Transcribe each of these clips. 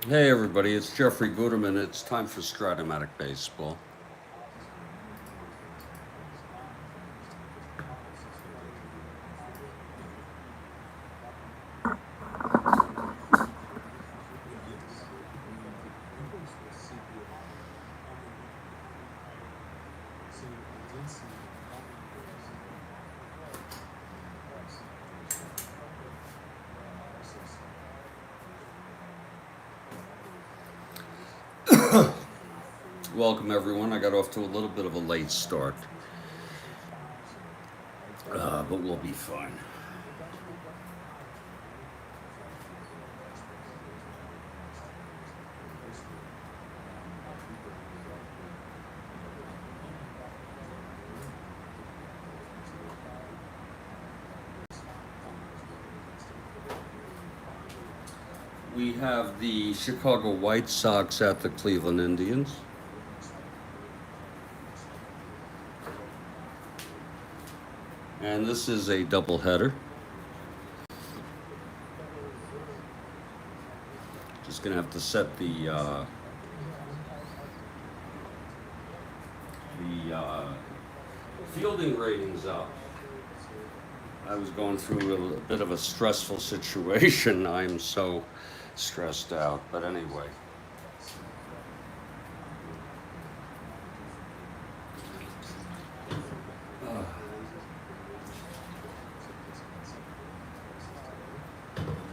Hey everybody, it's Jeffrey Guterman. It's time for Strat-O-Matic Baseball. Welcome everyone. I got off to a little bit of a late start, but we'll be fine. We have the Chicago White Sox at the Cleveland Indians. And this is a doubleheader. Just gonna have to set the fielding ratings up. I was going through a bit of a stressful situation. I'm so stressed out, but anyway.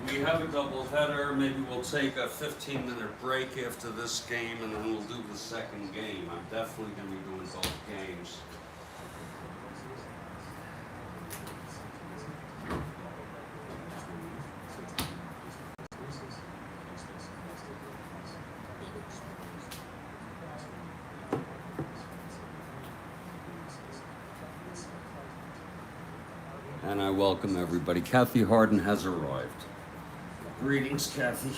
We have a doubleheader. Maybe we'll take a 15-minute break after this game, and then we'll do the second game. I'm definitely going to be doing both games. And I welcome everybody. Kathy Harden has arrived. Greetings, Kathy.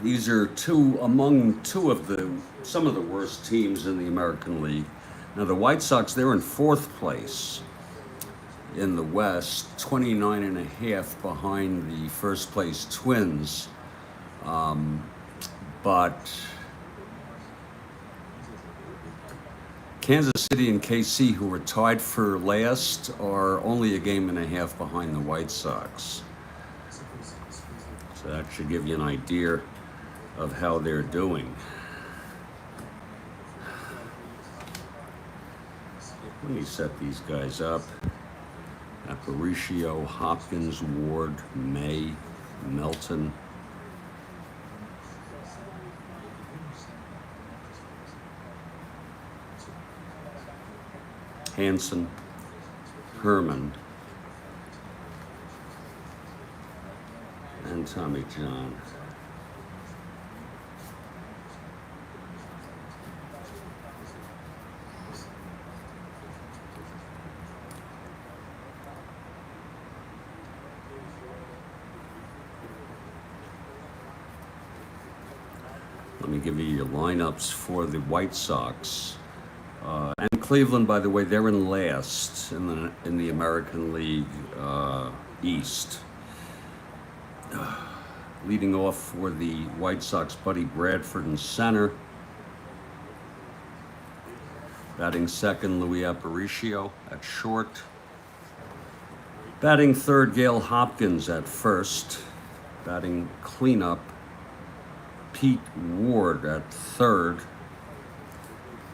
These are among some of the worst teams in the American League. Now the White Sox, they're in fourth place in the West, 29 and a half behind the first place Twins. But Kansas City and KC, who are tied for last, are only a game and a half behind the White Sox. So that should give you an idea of how they're doing. Let me set these guys up. Aparicio, Hopkins, Ward, May, Melton. Hanson, Herman, and Tommy John. Let me give you your lineups for the White Sox. And Cleveland, by the way, they're in last in the American League East. Leading off for the White Sox, Buddy Bradford in center. Batting second, Luis Aparicio at short. Batting third, Gale Hopkins at first. Batting cleanup, Pete Ward at third.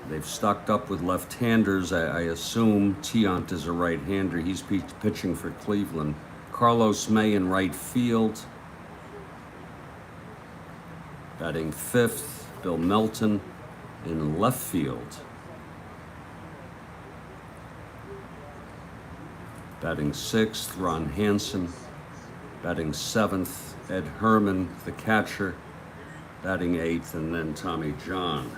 They've stocked up with left-handers. I assume Tiant is a right-hander. He's pitching for Cleveland. Carlos May in right field. Batting fifth, Bill Melton in left field. Batting sixth, Ron Hansen. Batting seventh, Ed Herman, the catcher. Batting eighth, and then Tommy John.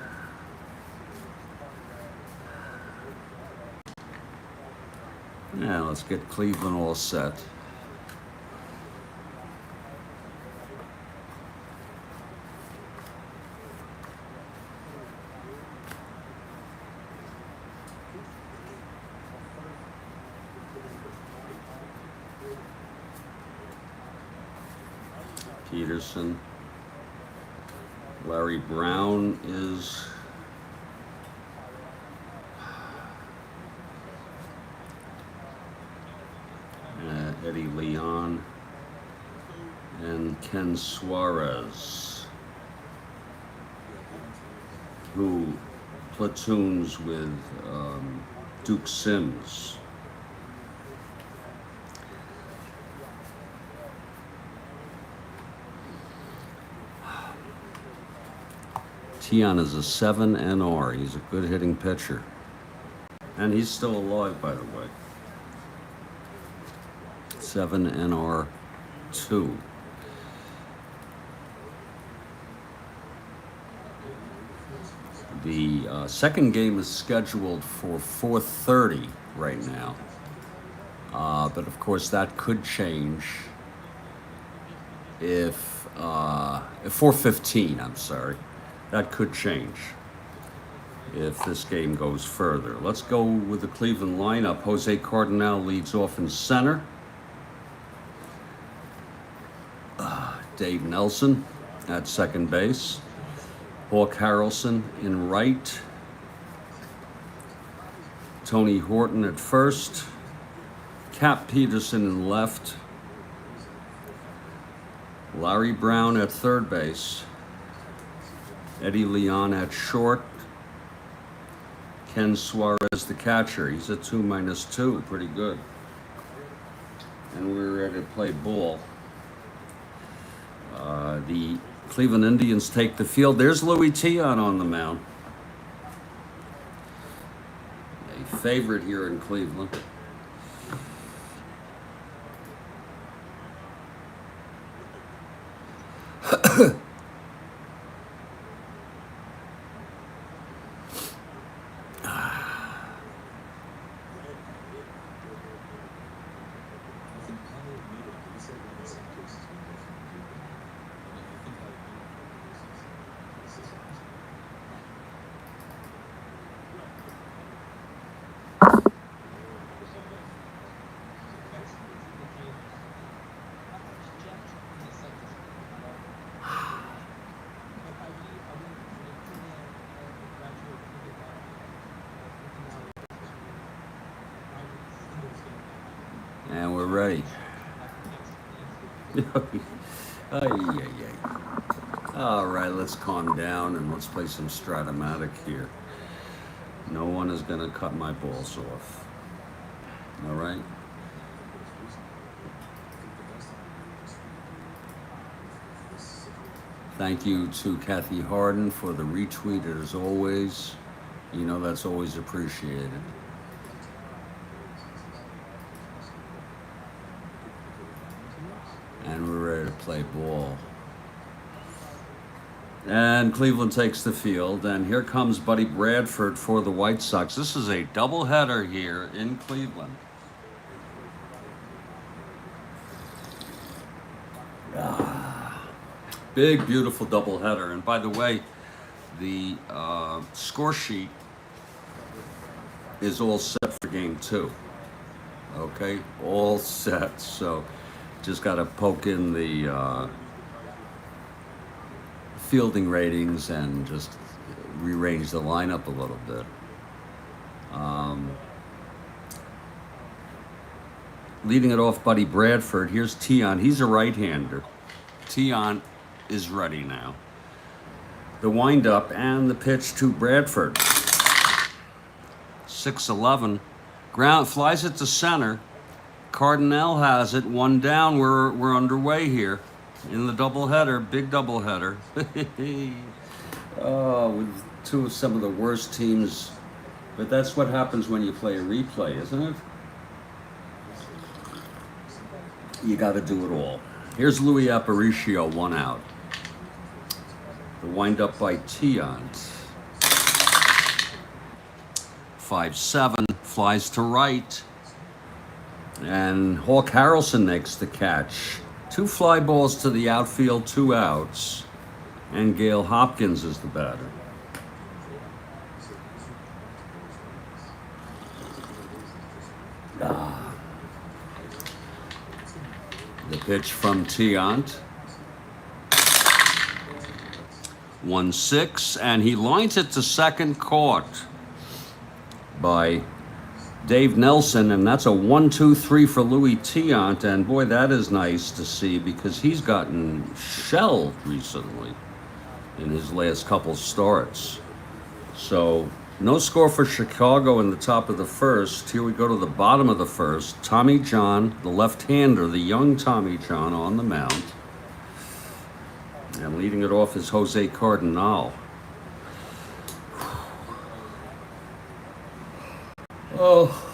Now let's get Cleveland all set. Peterson. Larry Brown is Eddie Leon and Ken Suarez, who platoons with Duke Sims. Tiant is a 7 NR. He's a good hitting pitcher. And he's still alive, by the way. 7 NR 2. The second game is scheduled for 4:30 right now. But of course that could change if 4:15, I'm sorry. That could change if this game goes further. Let's go with the Cleveland lineup. Jose Cardinal leads off in center. Dave Nelson at second base. Hawk Harrelson in right. Tony Horton at first. Cap Peterson in left. Larry Brown at third base. Eddie Leon at short. Ken Suarez the catcher. He's a 2-2, pretty good. And we're ready to play ball. The Cleveland Indians take the field. There's Louis Tiant on the mound. A favorite here in Cleveland. And we're ready. All right, let's calm down and let's play some Strat-O-Matic here. No one is going to cut my balls off. All right? Thank you to Kathy Harden for the retweet as always. You know that's always appreciated. And we're ready to play ball. And Cleveland takes the field, and here comes Buddy Bradford for the White Sox. This is a doubleheader here in Cleveland. Big, beautiful doubleheader. And by the way, the score sheet is all set for game 2. Okay, all set. So just got to poke in the fielding ratings and just rearrange the lineup a little bit. Leading it off, Buddy Bradford. Here's Tiant. He's a right-hander. Tiant is ready now. The windup and the pitch to Bradford. 6-11. Ground flies it to center. Cardinal has it. One down. We're underway here in the doubleheader. Big doubleheader. With some of the worst teams. But that's what happens when you play a replay, isn't it? You got to do it all. Here's Louis Aparicio, 1 out. The windup by Tiant. 5-7, flies to right. And Hawk Harrelson makes the catch. 2 fly balls to the outfield, 2 outs. And Gail Hopkins is the batter. The pitch from Tiant. 1-6, and he lines it to second, caught by Dave Nelson, and that's a 1-2-3 for Louis Tiant, and boy, that is nice to see because he's gotten shelled recently in his last couple starts. So no score for Chicago in the top of the first. Here we go to the bottom of the first. Tommy John, the left-hander, the young Tommy John on the mound. And leading it off is Jose Cardinal. Oh.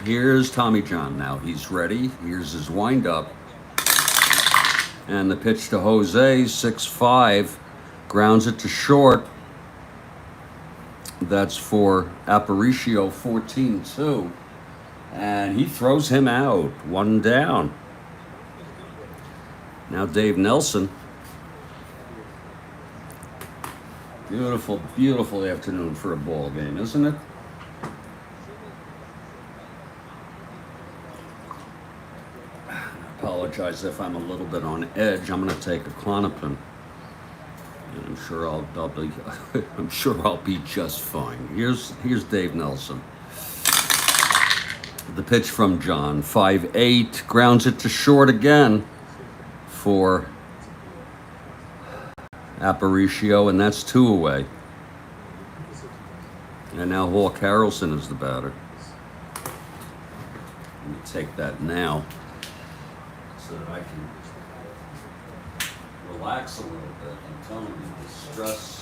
Here's Tommy John now. He's ready. Here's his windup. And the pitch to Jose, 6-5. Grounds it to short. That's for Aparicio, 14-2. And he throws him out. One down. Now Dave Nelson. Beautiful, beautiful afternoon for a ball game, isn't it? I apologize if I'm a little bit on edge. I'm going to take a Klonopin, and I'm sure I'll be just fine. Here's Dave Nelson. The pitch from John, 5-8, grounds it to short again for Aparicio, and that's 2 away. And now Hawk Harrelson is the batter. Let me take that now so that I can relax a little bit. I'm telling you, the stress.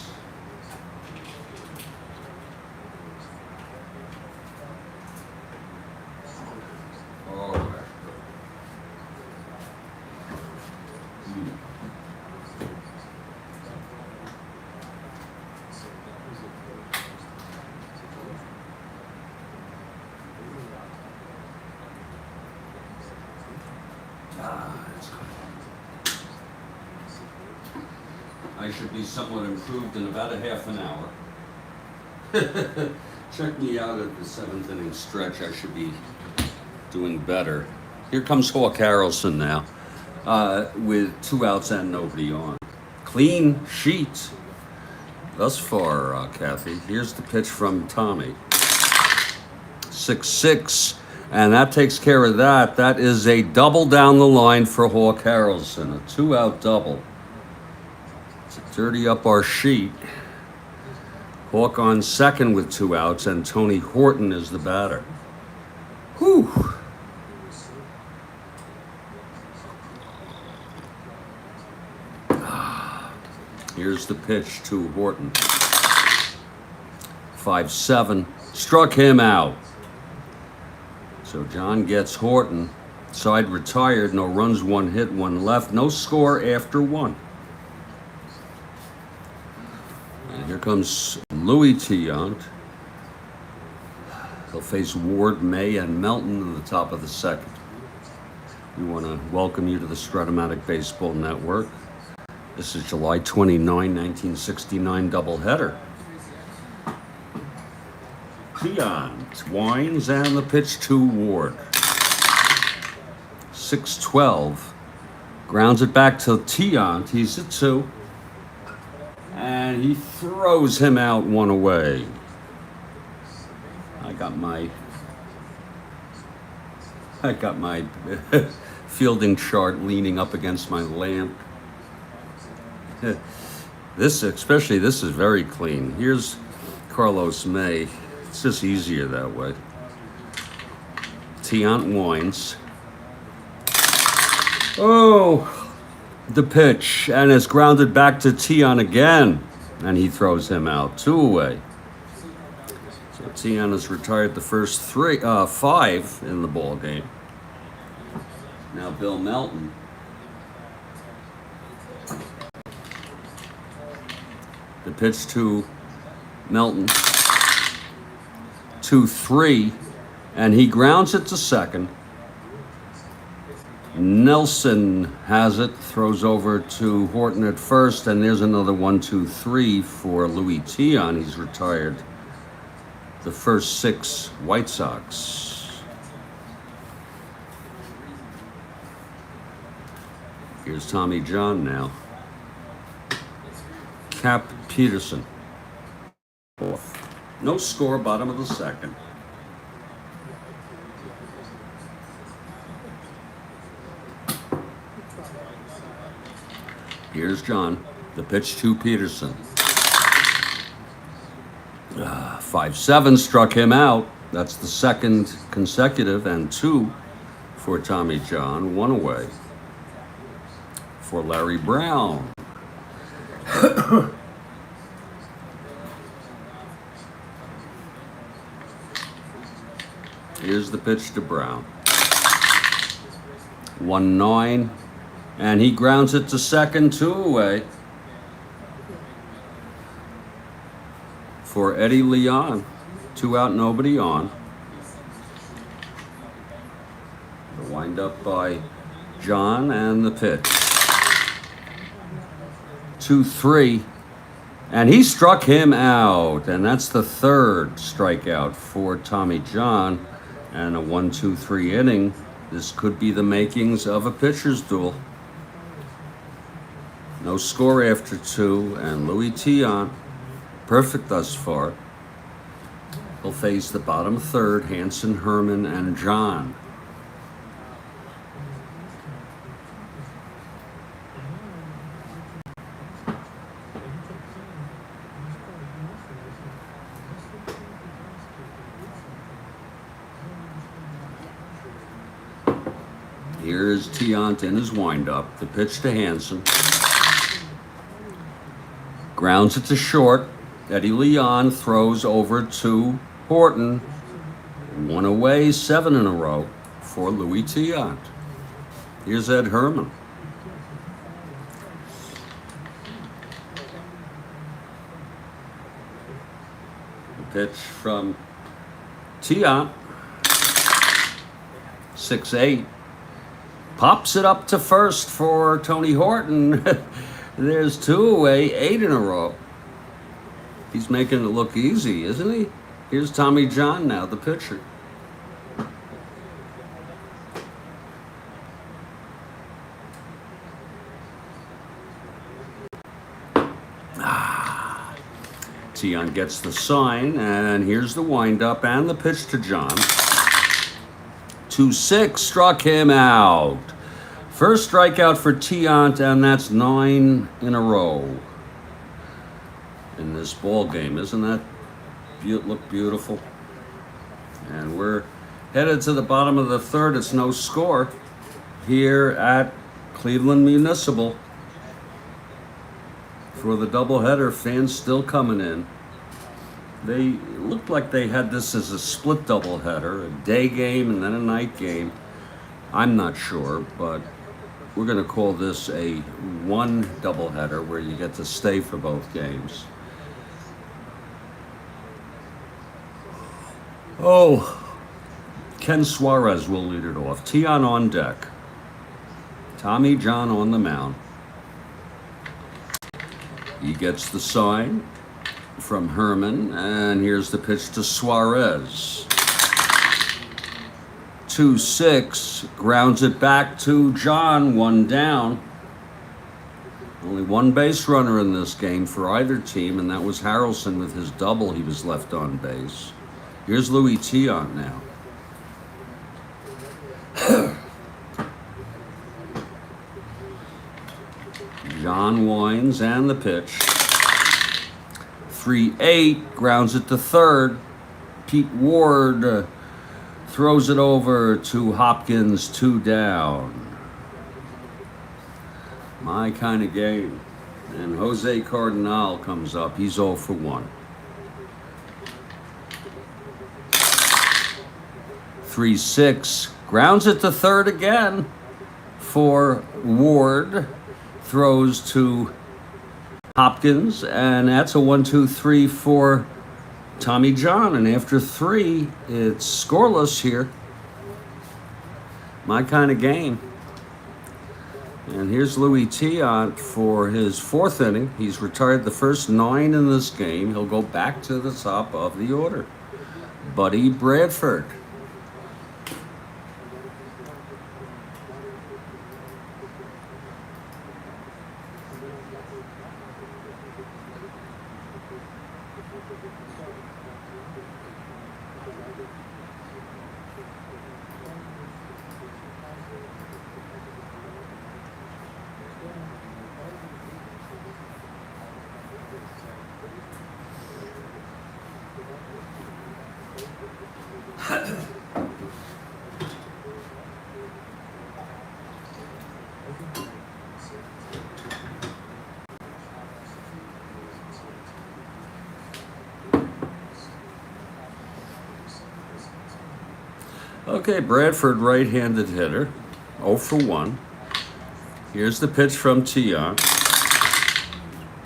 All right. I should be somewhat improved in about a half an hour. Check me out at the 7th inning stretch. I should be doing better. Here comes Hawk Harrelson now with 2 outs and nobody on. Clean sheet thus far, Kathy. Here's the pitch from Tommy. 6-6, and that takes care of that. That is a double down the line for Hawk Harrelson, a 2-out double. To dirty up our sheet, Hawk on second with 2 outs, and Tony Horton is the batter. Whew. Here's the pitch to Horton. 5-7, struck him out. So John gets Horton. Side retired, no runs, 1 hit, 1 left. No score after 1. And here comes Louis Tiant. He'll face Ward, May, and Melton in the top of the second. We want to welcome you to the Strat-O-Matic Baseball Network. This is July 29, 1969 doubleheader. Tiant winds, and the pitch to Ward. 6-12. Grounds it back to Tiant. He's at 2. And he throws him out 1 away. I got my fielding chart leaning up against my lamp. This is very clean. Here's Carlos May. It's just easier that way. Tiant winds. Oh, the pitch, and it's grounded back to Tiant again, and he throws him out 2 away. So Tiant has retired the first 5 in the ball game. Now Bill Melton. The pitch to Melton. 2-3, and he grounds it to second. Nelson has it, throws over to Horton at first, and there's another 1-2-3 for Louis Tiant. He's retired the first 6 White Sox. Here's Tommy John now. Cap Peterson. No score, bottom of the second. Here's John. The pitch to Peterson. 5-7 struck him out. That's the second consecutive, and 2 for Tommy John. 1 away for Larry Brown. Here's the pitch to Brown. 1-9, and he grounds it to second. 2 away for Eddie Leon. 2 out, nobody on. The wind up by John, and the pitch. 2-3, and he struck him out, and that's the third strikeout for Tommy John, and a 1-2-3 inning. This could be the makings of a pitcher's duel. No score after 2, and Louis Tiant, perfect thus far. He'll face the bottom third, Hanson, Herman, and John. Here's Tiant in his windup. The pitch to Hanson. Grounds it to short. Eddie Leon throws over to Horton. 1 away, 7 in a row for Louis Tiant. Here's Ed Herman. The pitch from Tiant. 6-8. Pops it up to first for Tony Horton. There's 2 away, 8 in a row. He's making it look easy, isn't he? Here's Tommy John now, the pitcher. Tiant gets the sign, and here's the windup and the pitch to John. 2-6 struck him out. First strikeout for Tiant, and that's 9 in a row in this ball game. Isn't that look beautiful? And we're headed to the bottom of the third. It's no score here at Cleveland Municipal for the doubleheader. Fans still coming in. They looked like they had this as a split doubleheader, a day game and then a night game. I'm not sure, but we're going to call this a one doubleheader where you get to stay for both games. Oh, Ken Suarez will lead it off. Tiant on deck. Tommy John on the mound. He gets the sign from Herman, and here's the pitch to Suarez. 2-6, grounds it back to John, 1 down. Only 1 base runner in this game for either team, and that was Harrelson with his double. He was left on base. Here's Louis Tiant now. John winds, and the pitch. 3-8, grounds it to third. Pete Ward throws it over to Hopkins, 2 down. My kind of game. And Jose Cardinal comes up. He's 0 for 1. 3-6, grounds it to third again for Ward. Throws to Hopkins, and that's a 1-2-3 for Tommy John. And after 3, it's scoreless here. My kind of game. And here's Louis Tiant for his 4th inning. He's retired the first 9 in this game. He'll go back to the top of the order. Buddy Bradford. Okay, Bradford, right-handed hitter, 0 for 1. Here's the pitch from Tiant,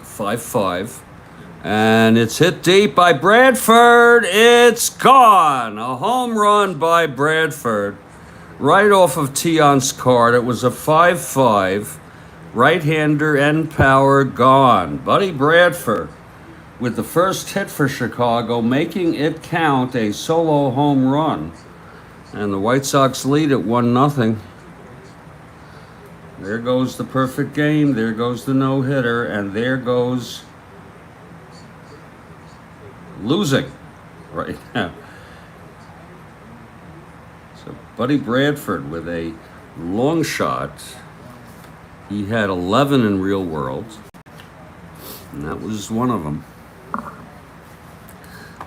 5-5. And it's hit deep by Bradford. It's gone. A home run by Bradford. Right off of Tiant's card. It was a 5-5. Right-hander, end power, gone. Buddy Bradford with the first hit for Chicago, making it count, a solo home run. And the White Sox lead at 1-0. There goes the perfect game. There goes the no-hitter. And there goes losing right now. So Buddy Bradford with a long shot. He had 11 in real world, and that was one of them.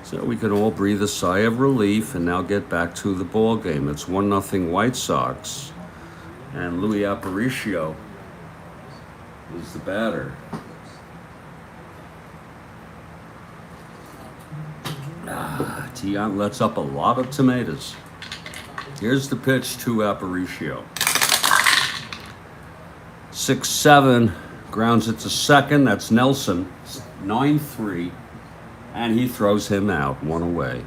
So we can all breathe a sigh of relief and now get back to the ball game. It's 1-0 White Sox, and Louis Aparicio is the batter. Tiant lets up a lot of tomatoes. Here's the pitch to Aparicio. 6-7, grounds it to second. That's Nelson. 9-3, and he throws him out, 1 away.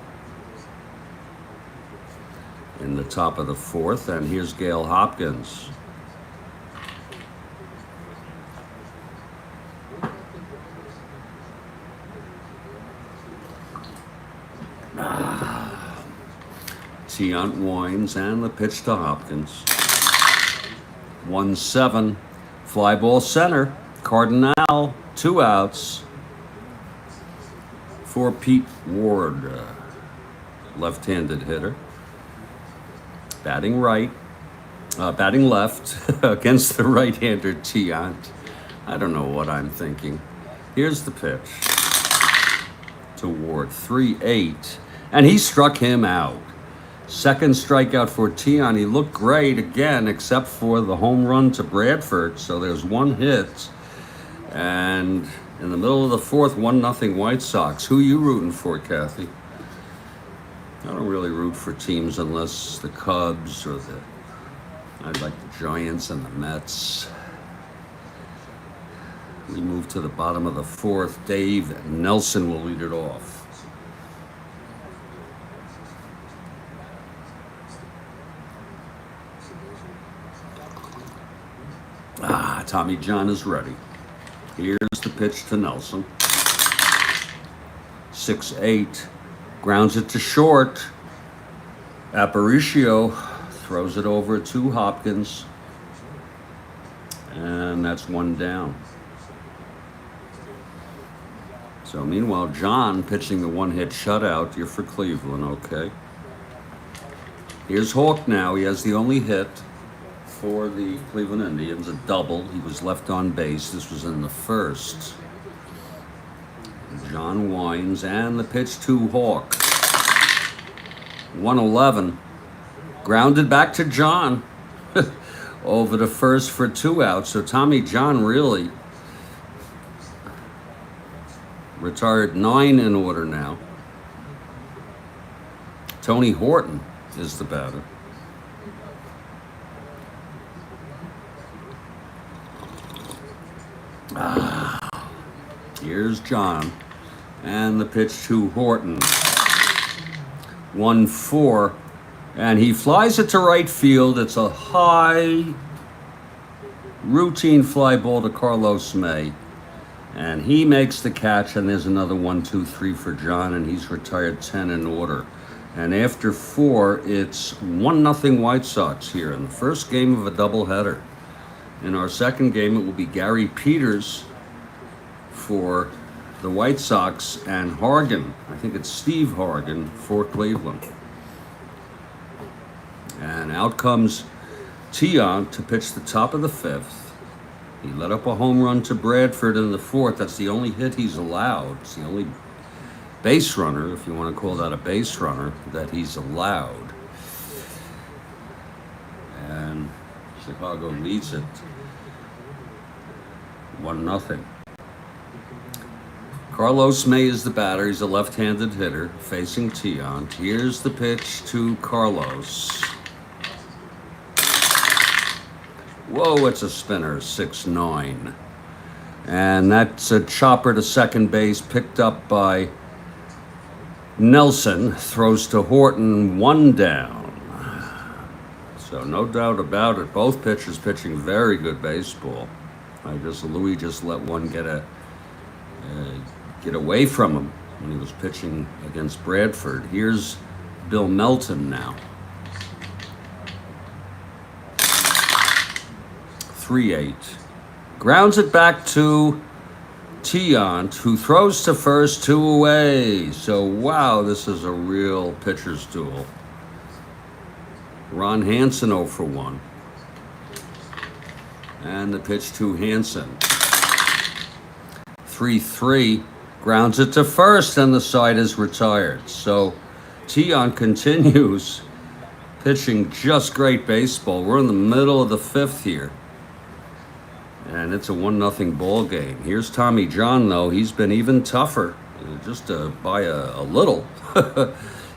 In the top of the 4th, and here's Gale Hopkins. Tiant winds, and the pitch to Hopkins. 1-7, fly ball center. Cardinal, 2 outs for Pete Ward, left-handed hitter. Batting left against the right-hander Tiant. I don't know what I'm thinking. Here's the pitch to Ward, 3-8, and he struck him out. Second strikeout for Tiant. He looked great again, except for the home run to Bradford. So there's 1 hit. And in the middle of the 4th, 1-0 White Sox. Who you rooting for, Kathy? I don't really root for teams unless the Cubs or I like the Giants and the Mets. We move to the bottom of the 4th. Dave Nelson will lead it off. Tommy John is ready. Here's the pitch to Nelson. 6-8, grounds it to short. Aparicio throws it over to Hopkins, and that's 1 down. So meanwhile, John pitching the 1-hit shutout. You're for Cleveland, okay. Here's Hawk now. He has the only hit for the Cleveland Indians, a double. He was left on base. This was in the 1st. John winds, and the pitch to Hawk. 1-11, grounded back to John over the 1st for 2 outs. So Tommy John really retired 9 in order now. Tony Horton is the batter. Here's John, and the pitch to Horton. 1-4, and he flies it to right field. It's a high routine fly ball to Carlos May, and he makes the catch, and there's another 1-2-3 for John, and he's retired 10 in order. And after 4, it's 1-0 White Sox here in the first game of a doubleheader. In our second game, it will be Gary Peters for the White Sox and Hargan. I think it's Steve Hargan for Cleveland. And out comes Tiant to pitch the top of the 5th. He let up a home run to Bradford in the 4th. That's the only hit he's allowed. It's the only base runner, if you want to call that a base runner, that he's allowed. And Chicago leads it 1-0. Carlos May is the batter. He's a left-handed hitter facing Tiant. Here's the pitch to Carlos. Whoa, it's a spinner, 6-9. And that's a chopper to second base, picked up by Nelson. Throws to Horton, 1 down. So no doubt about it, both pitchers pitching very good baseball. Louis just let one get away from him when he was pitching against Bradford. Here's Bill Melton now. 3-8. Grounds it back to Tiant, who throws to first, 2 away. So, wow, this is a real pitcher's duel. Ron Hansen 0 for 1. And the pitch to Hansen. 3-3. Grounds it to first, and the side is retired. So Tiant continues pitching just great baseball. We're in the middle of the 5th here. And it's a 1-0 ball game. Here's Tommy John, though. He's been even tougher, just by a little.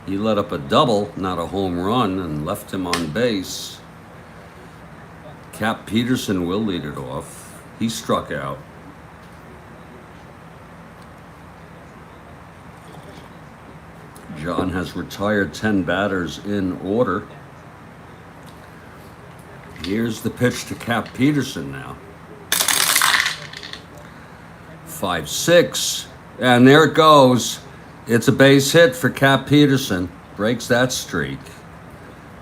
He let up a double, not a home run, and left him on base. Cap Peterson will lead it off. He struck out. John has retired 10 batters in order. Here's the pitch to Cap Peterson now. 5-6, and there it goes. It's a base hit for Cap Peterson. Breaks that streak.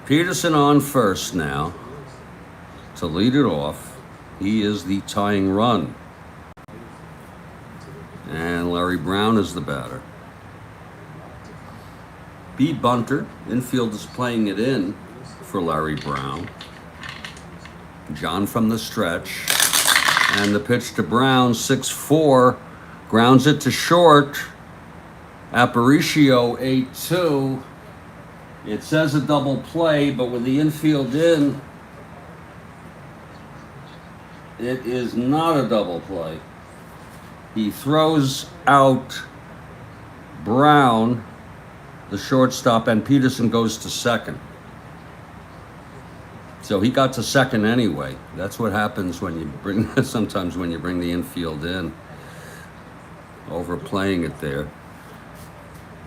Peterson on first now to lead it off. He is the tying run. And Larry Brown is the batter. B. Bunter, infield is playing it in for Larry Brown. John from the stretch. And the pitch to Brown, 6-4. Grounds it to short. Aparicio, 8-2. It says a double play, but with the infield in, it is not a double play. He throws out Brown, the shortstop, and Peterson goes to second. So he got to second anyway. That's what happens when you sometimes when you bring the infield in, overplaying it there.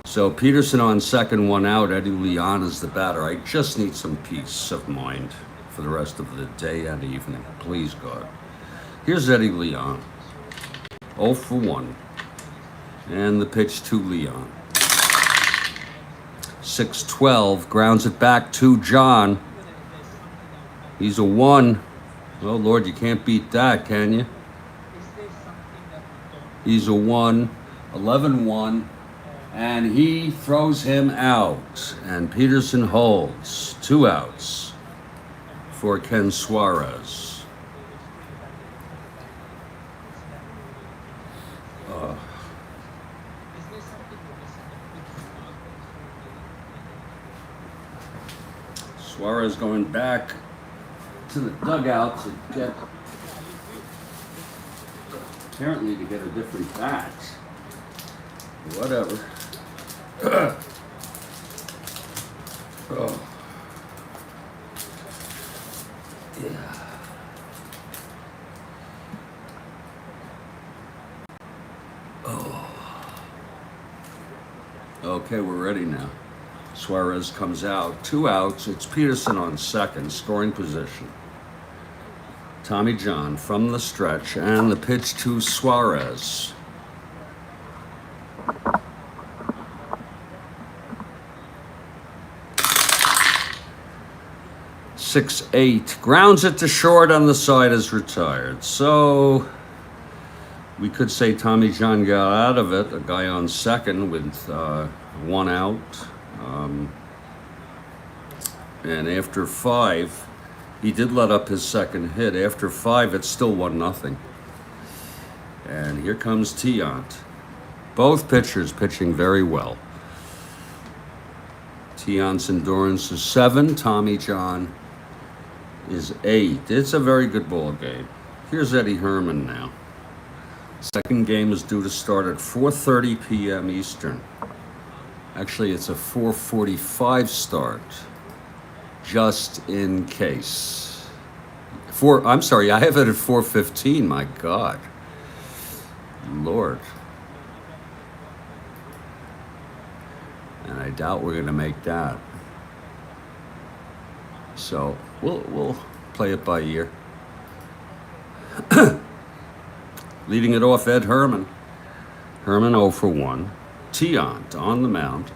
So Peterson on second, 1 out. Eddie Leon is the batter. I just need some peace of mind for the rest of the day and evening. Please, God. Here's Eddie Leon. 0 for 1. And the pitch to Leon. 6-12. Grounds it back to John. He's a 1. Oh, Lord, you can't beat that, can you? He's a 1. 11-1. And he throws him out. And Peterson holds. 2 outs for Ken Suarez. Suarez going back to the dugout to get, apparently to get a different bat. Whatever. Oh. Yeah. Oh. Okay, we're ready now. Suarez comes out, 2 outs. It's Peterson on second, scoring position. Tommy John from the stretch, and the pitch to Suarez. .68, grounds it to short, on the side is retired. So we could say Tommy John got out of it, a guy on second with 1 out. And after 5, he did let up his second hit. After 5, it's still 1-0. And here comes Tiant. Both pitchers pitching very well. Tiant's endurance is 7. Tommy John is 8. It's a very good ball game. Here's Eddie Herman now. Second game is due to start at 4:30 p.m. Eastern. Actually, it's a 4:45 start, just in case. I'm sorry, I have it at 4:15. My God, Lord. And I doubt we're going to make that. So we'll play it by ear. Leading it off, Ed Herman. Herman 0 for 1. Tiant on the mound.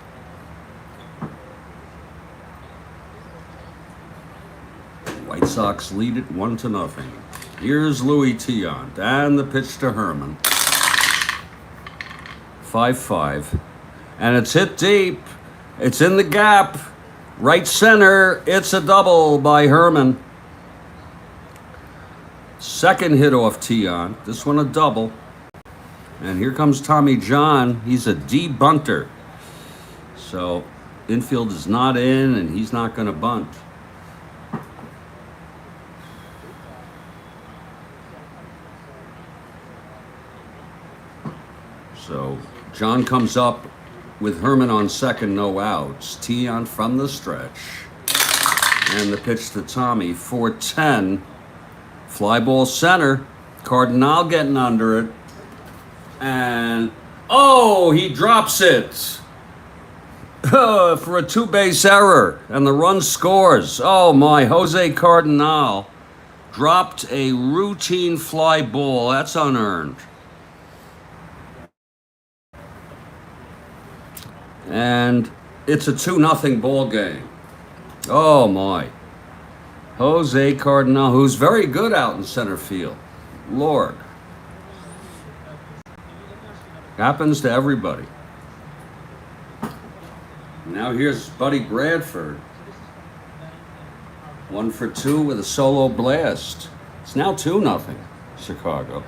White Sox lead it 1-0. Here's Louis Tiant and the pitch to Herman. 5-5. And it's hit deep. It's in the gap. Right center. It's a double by Herman. Second hit off Tiant. This one a double. And here comes Tommy John. He's a D-bunter. So infield is not in, and he's not going to bunt. So John comes up with Herman on second, no outs. Tiant from the stretch. And the pitch to Tommy, 4-10. Fly ball center. Cardinal getting under it. And, oh, he drops it. For a two-base error. And the run scores. Oh, my. Jose Cardinal dropped a routine fly ball. That's unearned. And it's a 2-0 ball game. Oh, my. Jose Cardinal, who's very good out in center field. Lord. Happens to everybody. Now here's Buddy Bradford. 1 for 2 with a solo blast. It's now 2-0 Chicago.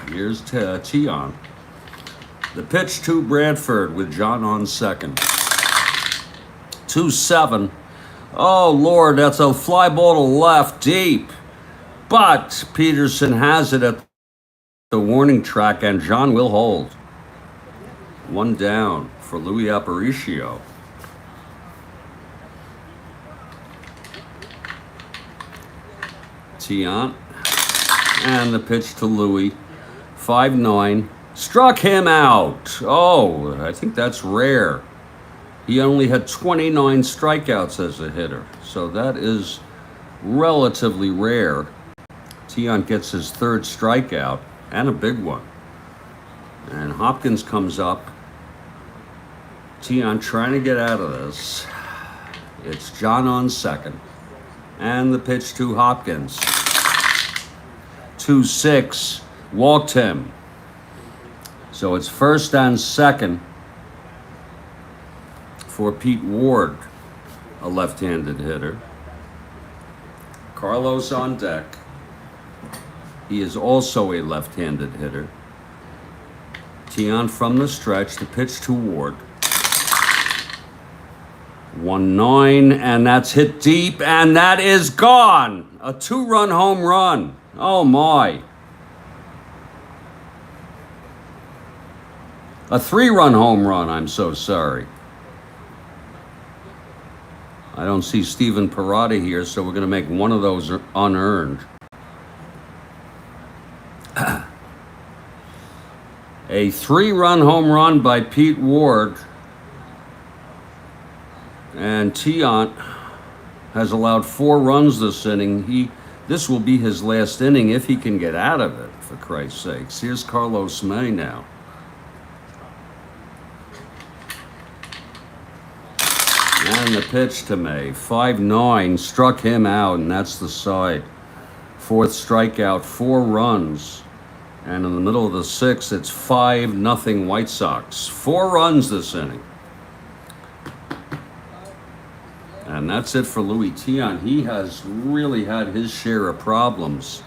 Here's Tiant. The pitch to Bradford with John on second. 2-7. Oh, Lord, that's a fly ball to left, deep. But Peterson has it at the warning track, and John will hold. 1 down for Louis Aparicio. Tiant. And the pitch to Louis. 5-9. Struck him out. Oh, I think that's rare. He only had 29 strikeouts as a hitter. So that is relatively rare. Tiant gets his 3rd strikeout, and a big one. And Hopkins comes up. Tiant trying to get out of this. It's John on second. And the pitch to Hopkins. 2-6. Walked him. So it's first and second for Pete Ward, a left-handed hitter. Carlos on deck. He is also a left-handed hitter. Tiant from the stretch, the pitch to Ward. 1-9, and that's hit deep, and that is gone. A 2-run home run. Oh, my. A 3-run home run, I'm so sorry. I don't see Steven Parada here, so we're going to make one of those unearned. A 3-run home run by Pete Ward. And Tiant has allowed 4 runs this inning. This will be his last inning if he can get out of it, for Christ's sakes. Here's Carlos May now. And the pitch to May. 5-9. Struck him out, and that's the side. 4th strikeout, 4 runs. And in the middle of the 6th, it's 5-0 White Sox. 4 runs this inning. And that's it for Louis Tiant. He has really had his share of problems.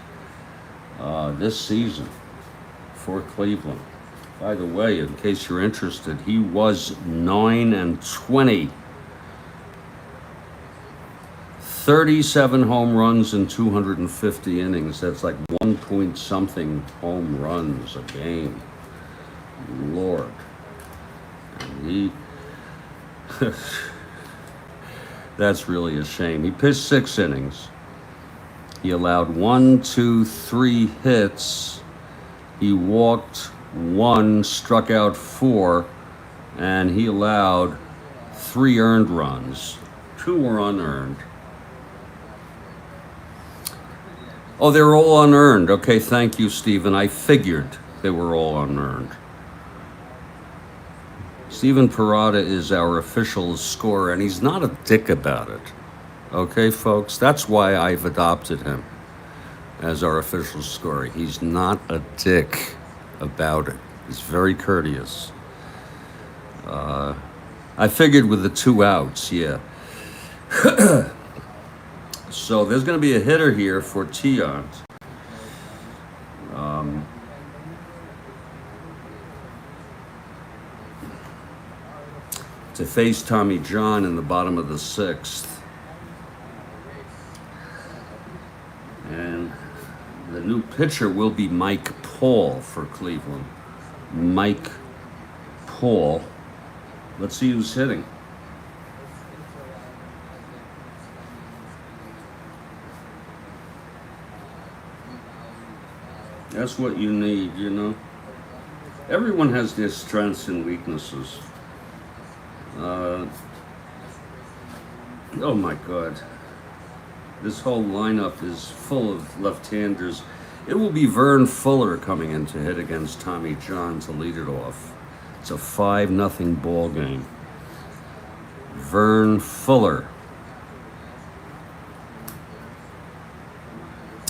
this season for Cleveland. By the way, in case you're interested, he was 9-20. 37 home runs in 250 innings. That's like 1 point something home runs a game. Lord. And he... That's really a shame. He pitched 6 innings. He allowed 3 hits. He walked 1, struck out 4, and he allowed 3 earned runs. 2 were unearned. Oh, they were all unearned. Okay, thank you, Stephen. I figured they were all unearned. Stephen Parada is our official scorer, and he's not a dick about it. Okay, folks? That's why I've adopted him as our official scorer. He's not a dick about it. He's very courteous. I figured with the 2 outs, yeah. So there's going to be a hitter here for Tiant. To face Tommy John in the bottom of the 6th. And the new pitcher will be Mike Paul for Cleveland. Mike Paul. Let's see who's hitting. That's what you need, you know. Everyone has their strengths and weaknesses. Oh my God. This whole lineup is full of left-handers. It will be Vern Fuller coming in to hit against Tommy John to lead it off. It's a 5-0 ball game. Vern Fuller.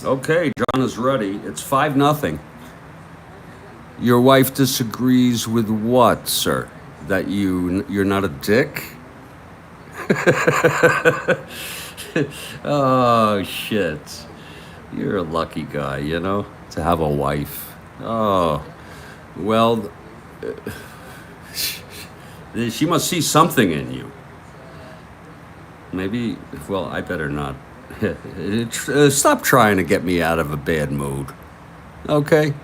Okay, John is ready. It's 5-0. Your wife disagrees with what, sir? That you're not a dick? Oh, shit. You're a lucky guy, you know, to have a wife. Oh, well, she must see something in you. Maybe, well, I better not. Stop trying to get me out of a bad mood. Okay?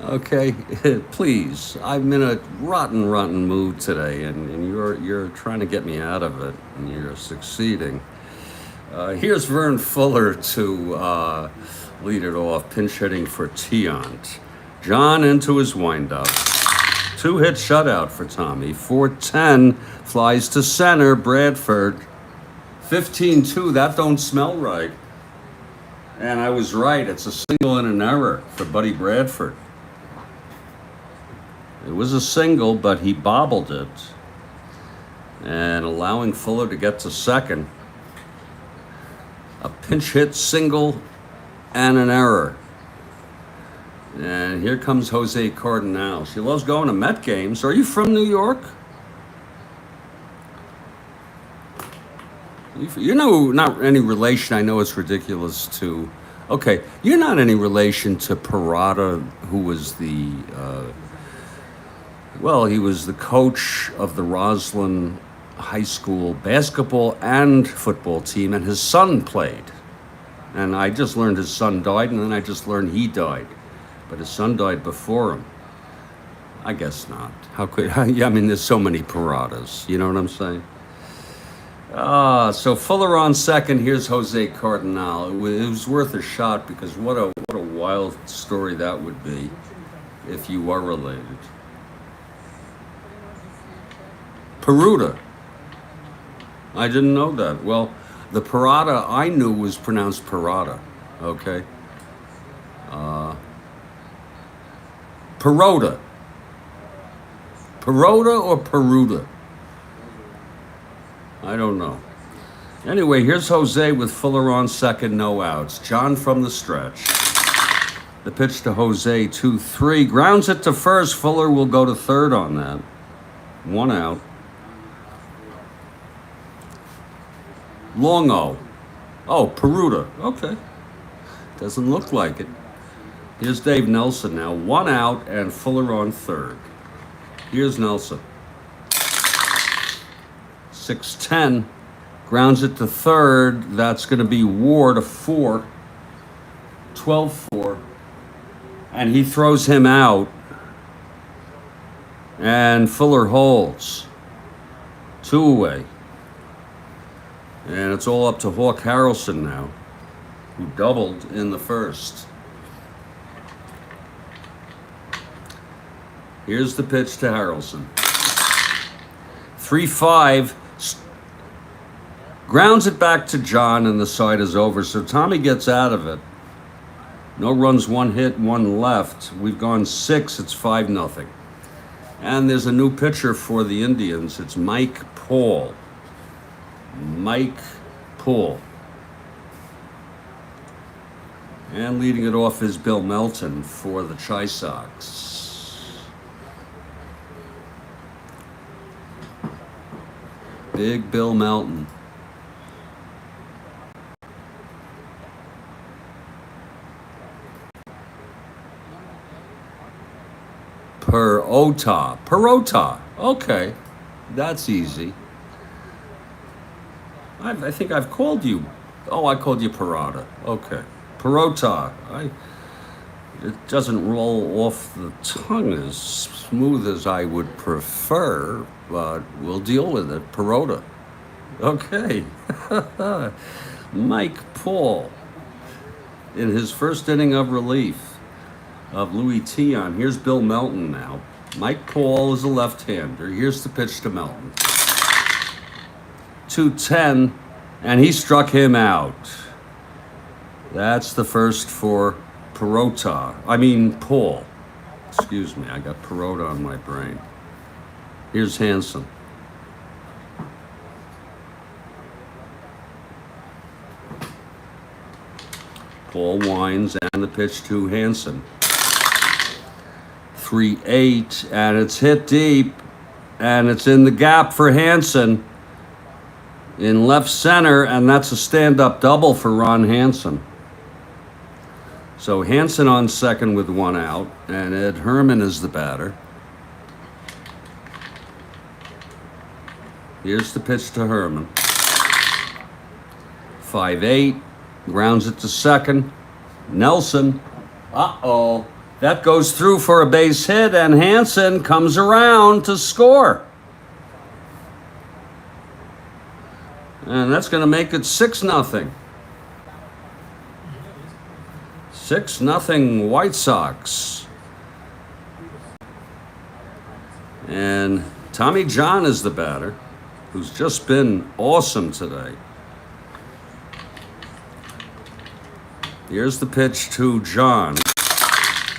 Okay? Please. I'm in a rotten mood today, and you're trying to get me out of it, and you're succeeding. Here's Vern Fuller to lead it off, pinch hitting for Tiant. John into his windup. 2-hit shutout for Tommy. 4-10, flies to center, Bradford. 15-2, that don't smell right. And I was right, it's a single and an error for Buddy Bradford. It was a single, but he bobbled it. And allowing Fuller to get to second. A pinch hit single and an error. And here comes Jose Cardinal. She loves going to Met games. Are you from New York? You know, not any relation. I know it's ridiculous to... Okay, you're not any relation to Parada, who was the... well, he was the coach of the Roslyn High School basketball and football team, and his son played. And I just learned his son died, and then I just learned he died. But his son died before him. I guess not. How could... I mean, there's so many Paradas. You know what I'm saying? So Fuller on second. Here's Jose Cardinal. It was worth a shot, because what a wild story that would be if you were related. Peruta. I didn't know that. Well, the Parada I knew was pronounced Parada. Okay. Peroda. Peroda or Peruta? I don't know. Anyway, here's Jose with Fuller on second, no outs. John from the stretch. The pitch to Jose, 2-3. Grounds it to first. Fuller will go to third on that. 1 out. Longo. Oh, Peruta. Okay. Doesn't look like it. Here's Dave Nelson now. 1 out and Fuller on third. Here's Nelson. 6-10. Grounds it to third. That's going to be Ward, a 4. 12-4. And he throws him out. And Fuller holds. 2 away. And it's all up to Hawk Harrelson now, who doubled in the first. Here's the pitch to Harrelson. 3-5. Grounds it back to John, and the side is over. So Tommy gets out of it. No runs, 1 hit, 1 left. We've gone 6. It's 5-0. And there's a new pitcher for the Indians. It's Mike Paul. Mike Paul. And leading it off is Bill Melton for the Chi Sox. Big Bill Melton. Perota. Okay, that's easy. I think I've called you. Oh, I called you Perota. Okay, Perota. It doesn't roll off the tongue as smooth as I would prefer, but we'll deal with it. Perota. Okay. Mike Paul in his first inning of relief of Louis Tiant. Here's Bill Melton now. Mike Paul is a left-hander. Here's the pitch to Melton. 2-10, and he struck him out. That's the first for Paul. Excuse me, I got Perota on my brain. Here's Hansen. Paul winds, and the pitch to Hansen. 3-8, and it's hit deep, and it's in the gap for Hansen in left center, and that's a stand-up double for Ron Hansen. So Hansen on second with 1 out, and Ed Herman is the batter. Here's the pitch to Herman. 5-8, grounds it to second. Nelson, that goes through for a base hit, and Hansen comes around to score. And that's going to make it 6-0. 6-0 White Sox. And Tommy John is the batter, who's just been awesome today. Here's the pitch to John.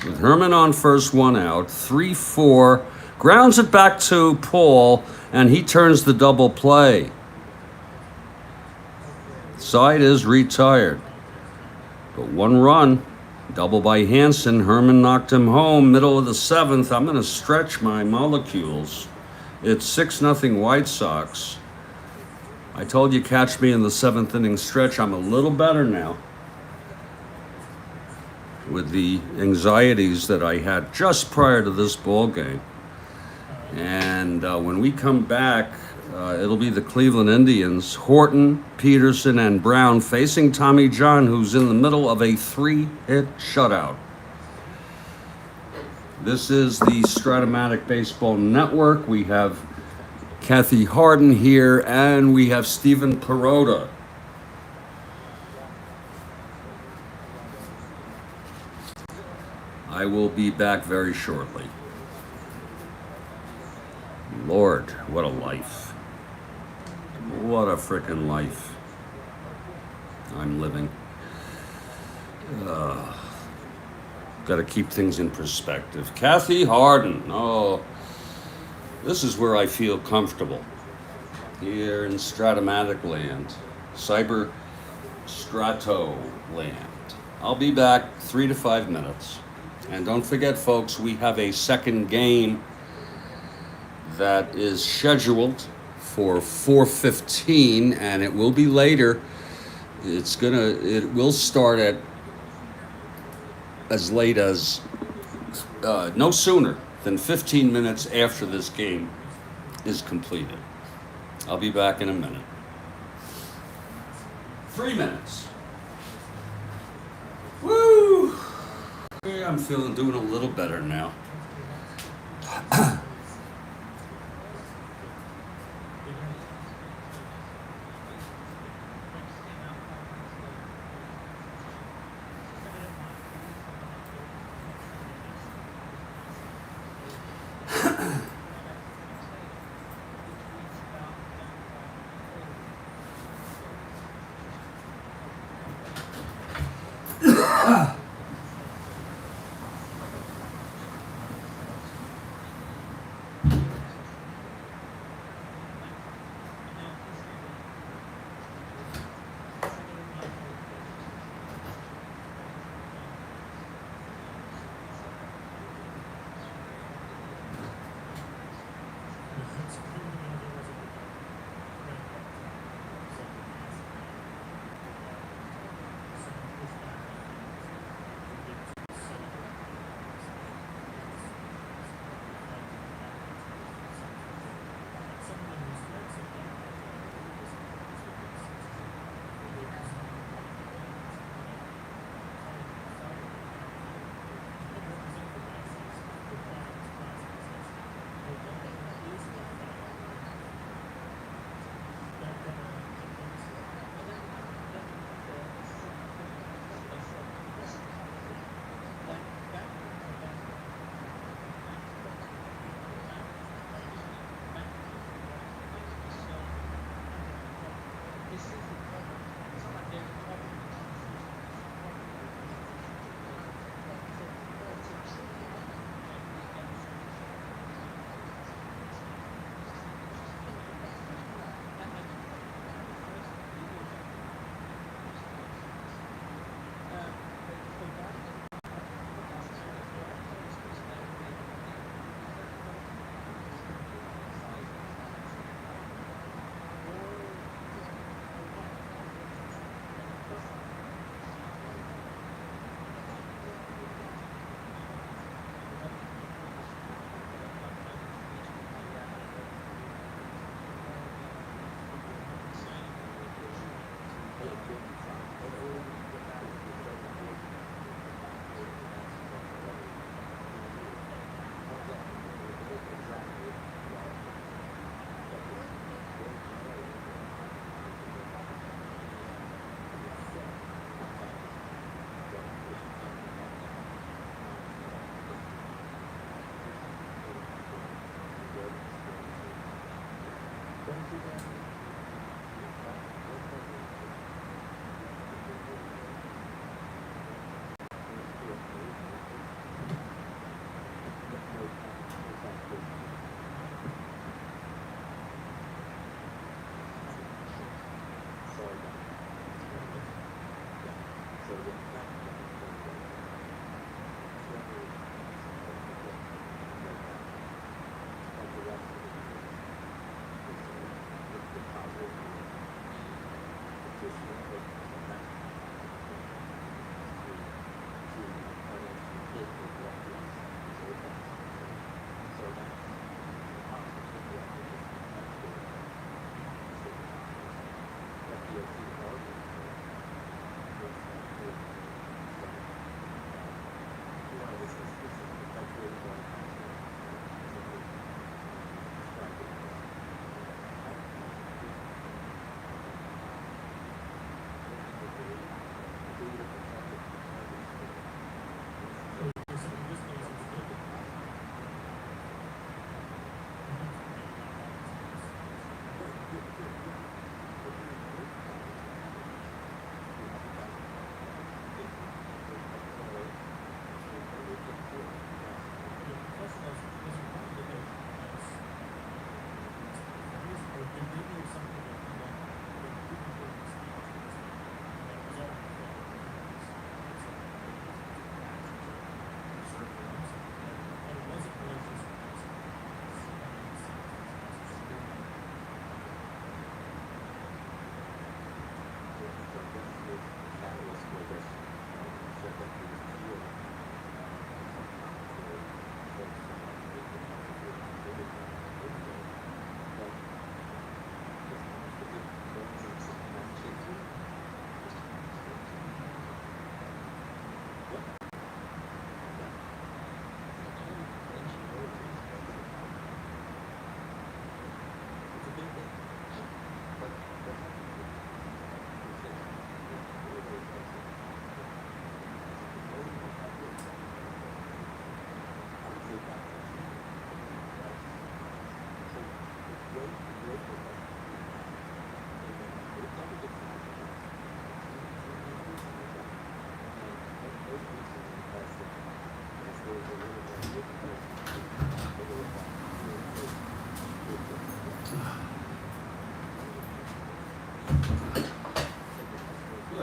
With Herman on first, 1 out, 3-4, grounds it back to Paul, and he turns the double play. Side is retired. But 1 run, double by Hansen. Herman knocked him home, middle of the 7th. I'm going to stretch my molecules. It's 6-0 White Sox. I told you catch me in the 7th inning stretch. I'm a little better now with the anxieties that I had just prior to this ball game. And when we come back, it'll be the Cleveland Indians, Horton, Peterson, and Brown facing Tommy John, who's in the middle of a 3-hit shutout. This is the Strat-O-Matic Baseball Network. We have Kathy Harden here, and we have Stephen Perota. I will be back very shortly. Lord, what a life. What a frickin' life I'm living. Got to keep things in perspective. Kathy Harden. Oh, this is where I feel comfortable. Here in Strat-O-Matic land. Cyber Strato land. I'll be back 3 to 5 minutes. And don't forget, folks, we have a second game that is scheduled for 4:15, and it will be later. It will start at as late as no sooner than 15 minutes after this game is completed. I'll be back in a minute. 3 minutes. Woo! Okay, I'm doing a little better now.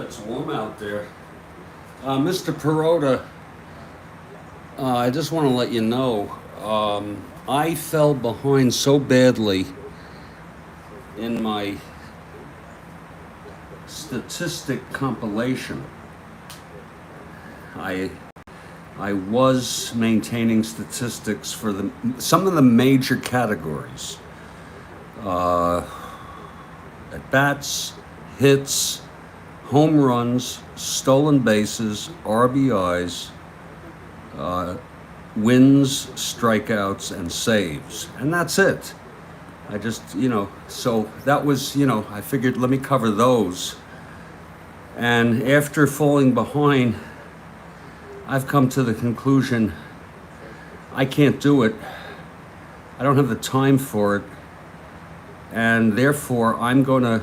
It's warm out there. Mr. Perota, I just want to let you know, I fell behind so badly in my statistic compilation. I was maintaining statistics for some of the major categories. At bats, hits, home runs, stolen bases, RBIs, wins, strikeouts, and saves. And that's it. I just, so that was, I figured let me cover those. And after falling behind, I've come to the conclusion I can't do it. I don't have the time for it. And therefore, I'm going to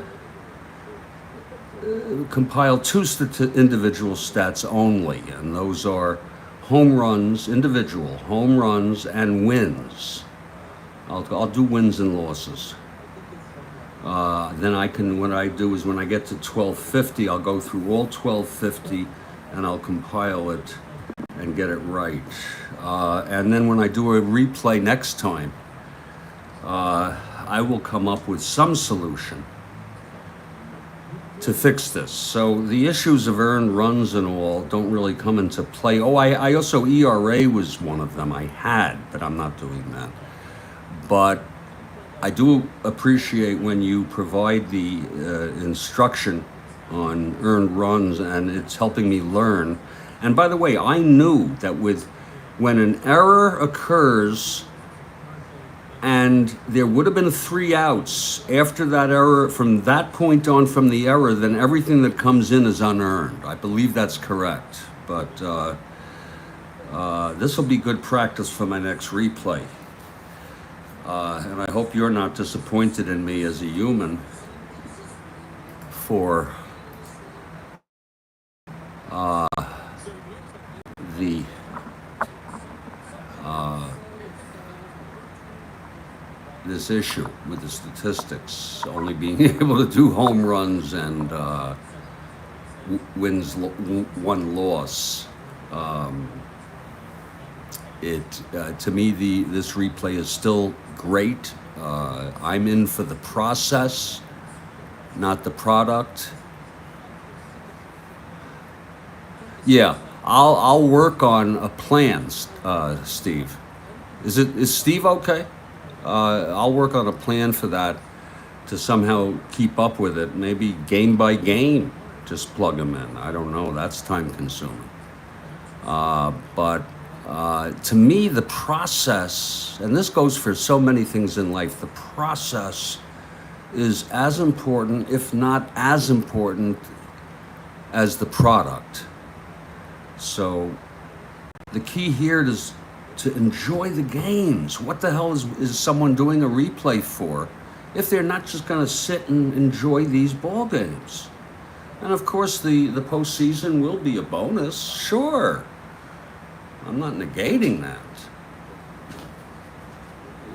compile two individual stats only. And those are home runs, individual home runs, and wins. I'll do wins and losses. Then what I do is when I get to 1250, I'll go through all 1250 and I'll compile it and get it right. And then when I do a replay next time, I will come up with some solution to fix this. So the issues of earned runs and all don't really come into play. Oh, I also, ERA was one of them I had, but I'm not doing that. But I do appreciate when you provide the instruction on earned runs, and it's helping me learn. And by the way, I knew that when an error occurs and there would have been 3 outs after that error, from that point on from the error, then everything that comes in is unearned. I believe that's correct. But this will be good practice for my next replay. And I hope you're not disappointed in me as a human for this issue with the statistics, only being able to do home runs and wins, one loss. To me, this replay is still great. I'm in for the process, not the product. Yeah, I'll work on a plan, Steve. Is Steve okay? I'll work on a plan for that to somehow keep up with it. Maybe game by game, just plug them in. I don't know. That's time consuming. But to me, the process, and this goes for so many things in life, the process is as important, if not as important, as the product. So the key here is to enjoy the games. What the hell is someone doing a replay for if they're not just going to sit and enjoy these ball games? And of course, the postseason will be a bonus, sure. I'm not negating that.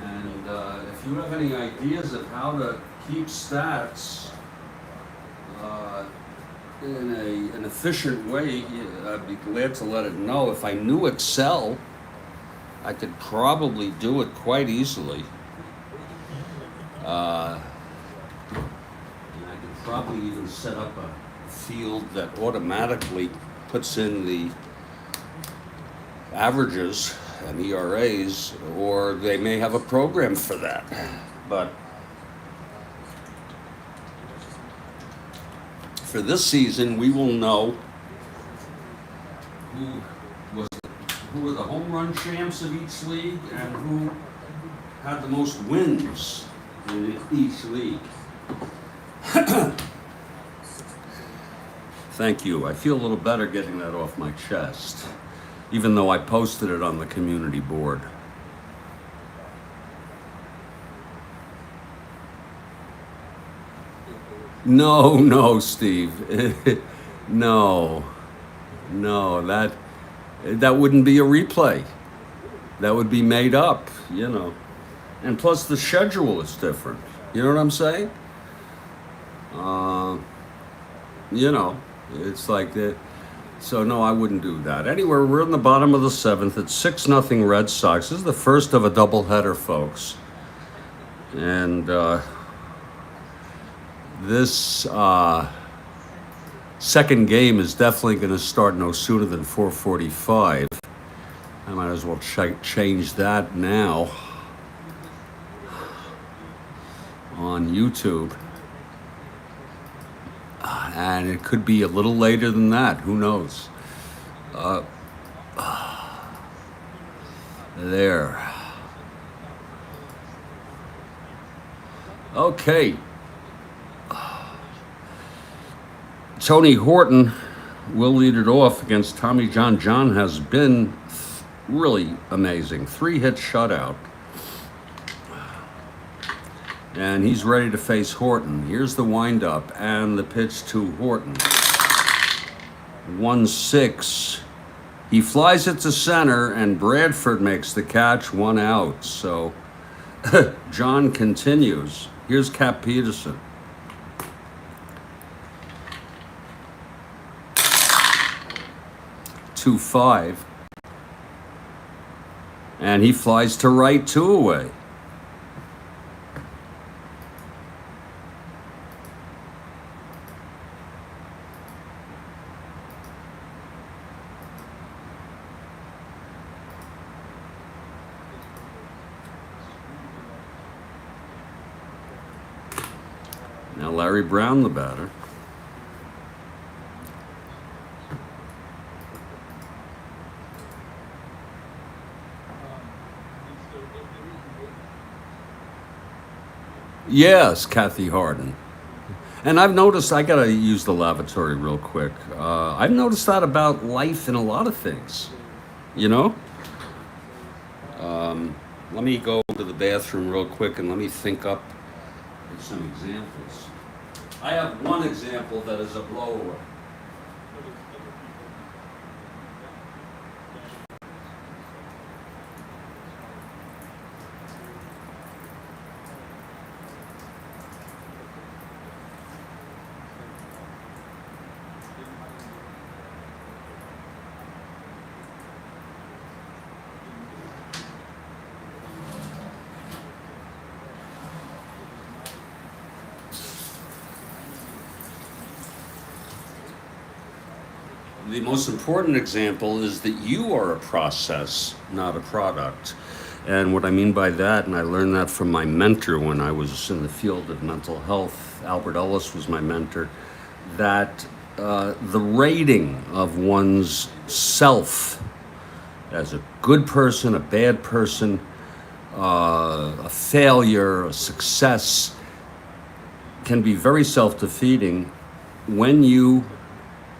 And if you have any ideas of how to keep stats in an efficient way, I'd be glad to let it know. If I knew Excel, I could probably do it quite easily. And I could probably even set up a field that automatically puts in the averages and ERAs, or they may have a program for that. But for this season, we will know who were the home run champs of each league and who had the most wins in each league. Thank you. I feel a little better getting that off my chest, even though I posted it on the community board. No, Steve. No, that wouldn't be a replay. That would be made up, And plus the schedule is different. You know what I'm saying? It's like that. So no, I wouldn't do that. Anyway, we're in the bottom of the seventh. It's 6-0 Red Sox. This is the first of a doubleheader, folks. And this second game is definitely going to start no sooner than 4:45. I might as well change that now on YouTube. And it could be a little later than that. Who knows? There. Okay. Tony Horton will lead it off against Tommy John. John has been really amazing. 3-hit shutout. And he's ready to face Horton. Here's the windup and the pitch to Horton. 1-6. He flies it to center, and Bradford makes the catch, 1 out. So John continues. Here's Cap Peterson. Two 5. And he flies to right, 2 away. Now Larry Brown, the batter. Yes, Kathy Harden. And I've noticed, I gotta use the lavatory real quick. I've noticed that about life in a lot of things, you know? Let me go to the bathroom real quick and let me think up some examples. I have one example that is a blower. The most important example is that you are a process, not a product. And what I mean by that, and I learned that from my mentor when I was in the field of mental health, Albert Ellis was my mentor, that the rating of one's self as a good person, a bad person, a failure, a success, can be very self-defeating when you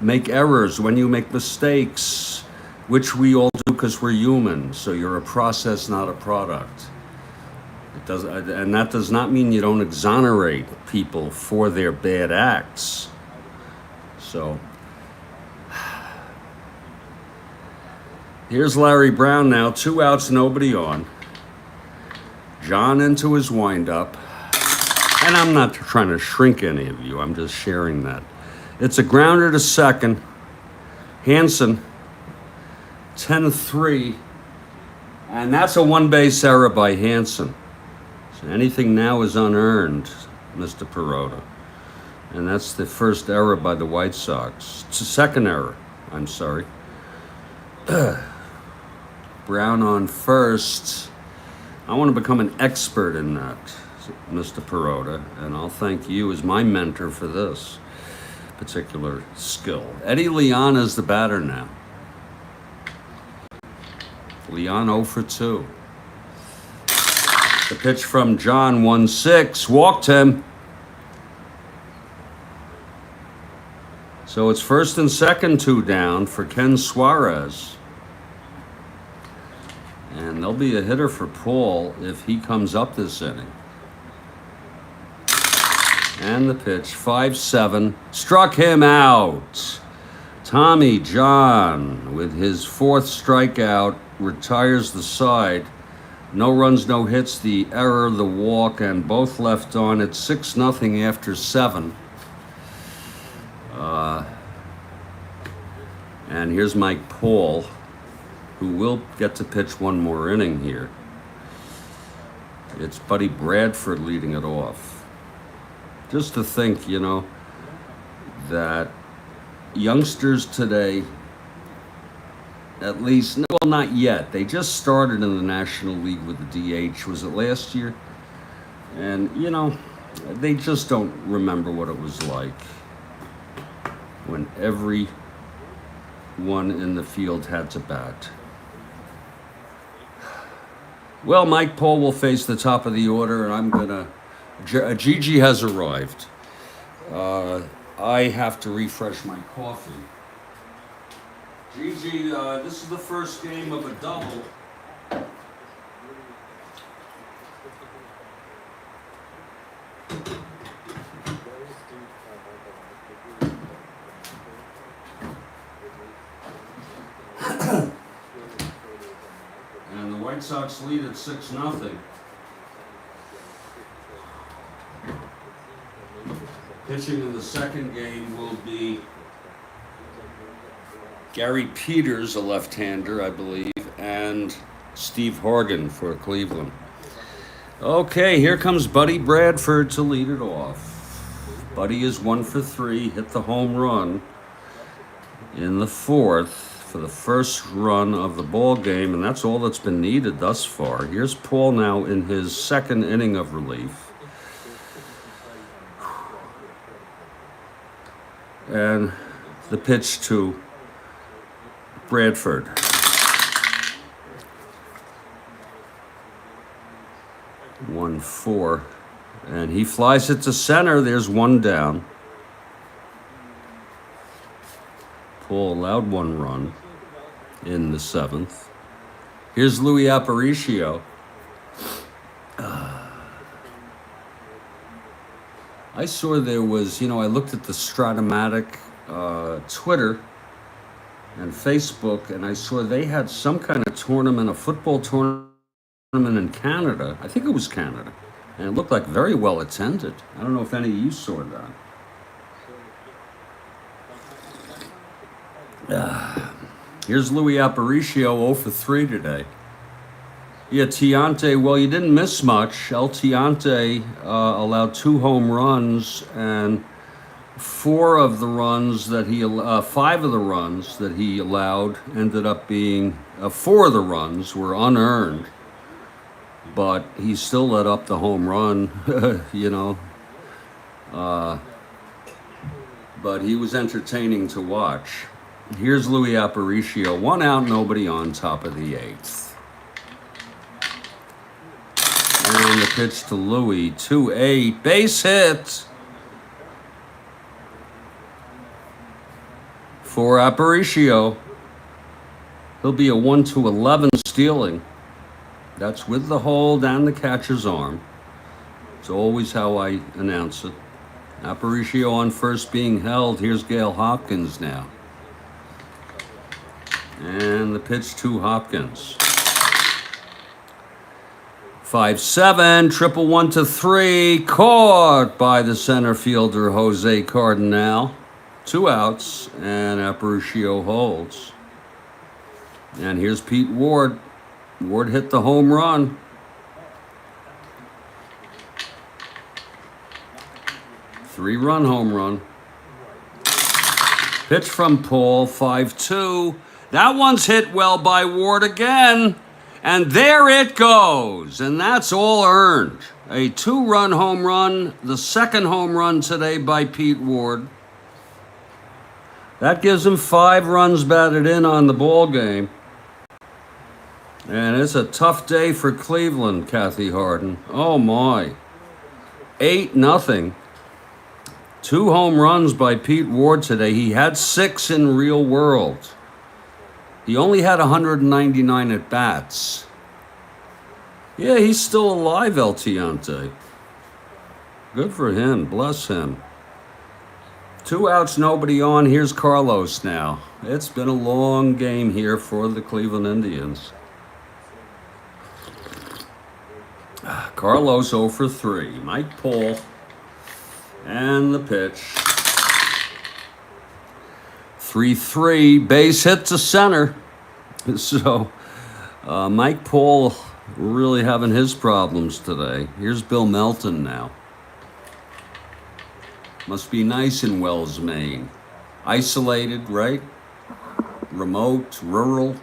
make errors, when you make mistakes, which we all do because we're human. So you're a process, not a product. It does, and that does not mean you don't exonerate people for their bad acts. So here's Larry Brown now, 2 outs, nobody on. John into his windup. And I'm not trying to shrink any of you, I'm just sharing that. It's a grounder to second. Hansen, 10-3. And that's a 1-base error by Hansen. So anything now is unearned, Mr. Perota. And that's the first error by the White Sox. It's a second error, I'm sorry. Brown on first. I want to become an expert in that, Mr. Perota. And I'll thank you as my mentor for this particular skill. Eddie Leon is the batter now. Leon 0 for 2. The pitch from John, 1-6, walked him. So it's first and second, 2 down for Ken Suarez. And there'll be a hitter for Paul if he comes up this inning. And the pitch, 5-7, struck him out. Tommy John, with his 4th strikeout, retires the side. No runs, no hits, the error, the walk, and both left on. It's 6-0 after 7. And here's Mike Paul, who will get to pitch one more inning here. It's Buddy Bradford leading it off. Just to think, you know, that youngsters today, at least, well, not yet. They just started in the National League with the DH. Was it last year? And, you know, they just don't remember what it was like when everyone in the field had to bat. Well, Mike Paul will face the top of the order, and I'm gonna. Gigi has arrived. I have to refresh my coffee. Gigi, this is the first game of a double. And the White Sox lead at 6-0. Pitching in the second game will be Gary Peters, a left-hander, I believe, and Steve Hargan for Cleveland. Okay, here comes Buddy Bradford to lead it off. Buddy is 1 for 3, hit the home run in the fourth for the first run of the ball game, and that's all that's been needed thus far. Here's Paul now in his second inning of relief. And the pitch to Bradford. One, 4, and he flies it to center. There's one down. Paul allowed 1 run in the 7th. Here's Louis Aparicio. I saw there was, you know, I looked at the Strat-O-Matic Twitter and Facebook, and I saw they had some kind of tournament, a football tournament in Canada. I think it was Canada. And it looked like very well attended. I don't know if any of you saw that. Here's Louis Aparicio, 0 for 3 today. Yeah, Tiant, well, you didn't miss much. El Tiant allowed 2 home runs, and 5 of the runs that he allowed ended up being 4 of the runs were unearned, but he still let up the home run, you know. But he was entertaining to watch. Here's Louis Aparicio, 1 out, nobody on, top of the 8th. And the pitch to Louis, 2-8, base hit for Aparicio. He'll be a 1-11 stealing. That's with the hold and the catcher's arm. It's always how I announce it. Aparicio on first being held. Here's Gail Hopkins now. And the pitch to Hopkins. 5-7, triple 1-3, caught by the center fielder Jose Cardinal. 2 outs, and Aparicio holds. And here's Pete Ward. Ward hit the home run. Three-run home run. Pitch from Paul, 5-2. That one's hit well by Ward again. And there it goes. And that's all earned. A 2-run home run, the second home run today by Pete Ward. That gives him 5 runs batted in on the ball game. And it's a tough day for Cleveland, Kathy Harden. Oh my. 8-0. 2 home runs by Pete Ward today. He had 6 in real world. He only had 199 at-bats. Yeah, he's still alive, El Tiante. Good for him. Bless him. 2 outs, nobody on. Here's Carlos now. It's been a long game here for the Cleveland Indians. Carlos 0 for 3. Mike Paul. And the pitch. 3-3, base hit to center. So Mike Paul really having his problems today. Here's Bill Melton now. Must be nice in Wells, Maine. Isolated, right? Remote, rural.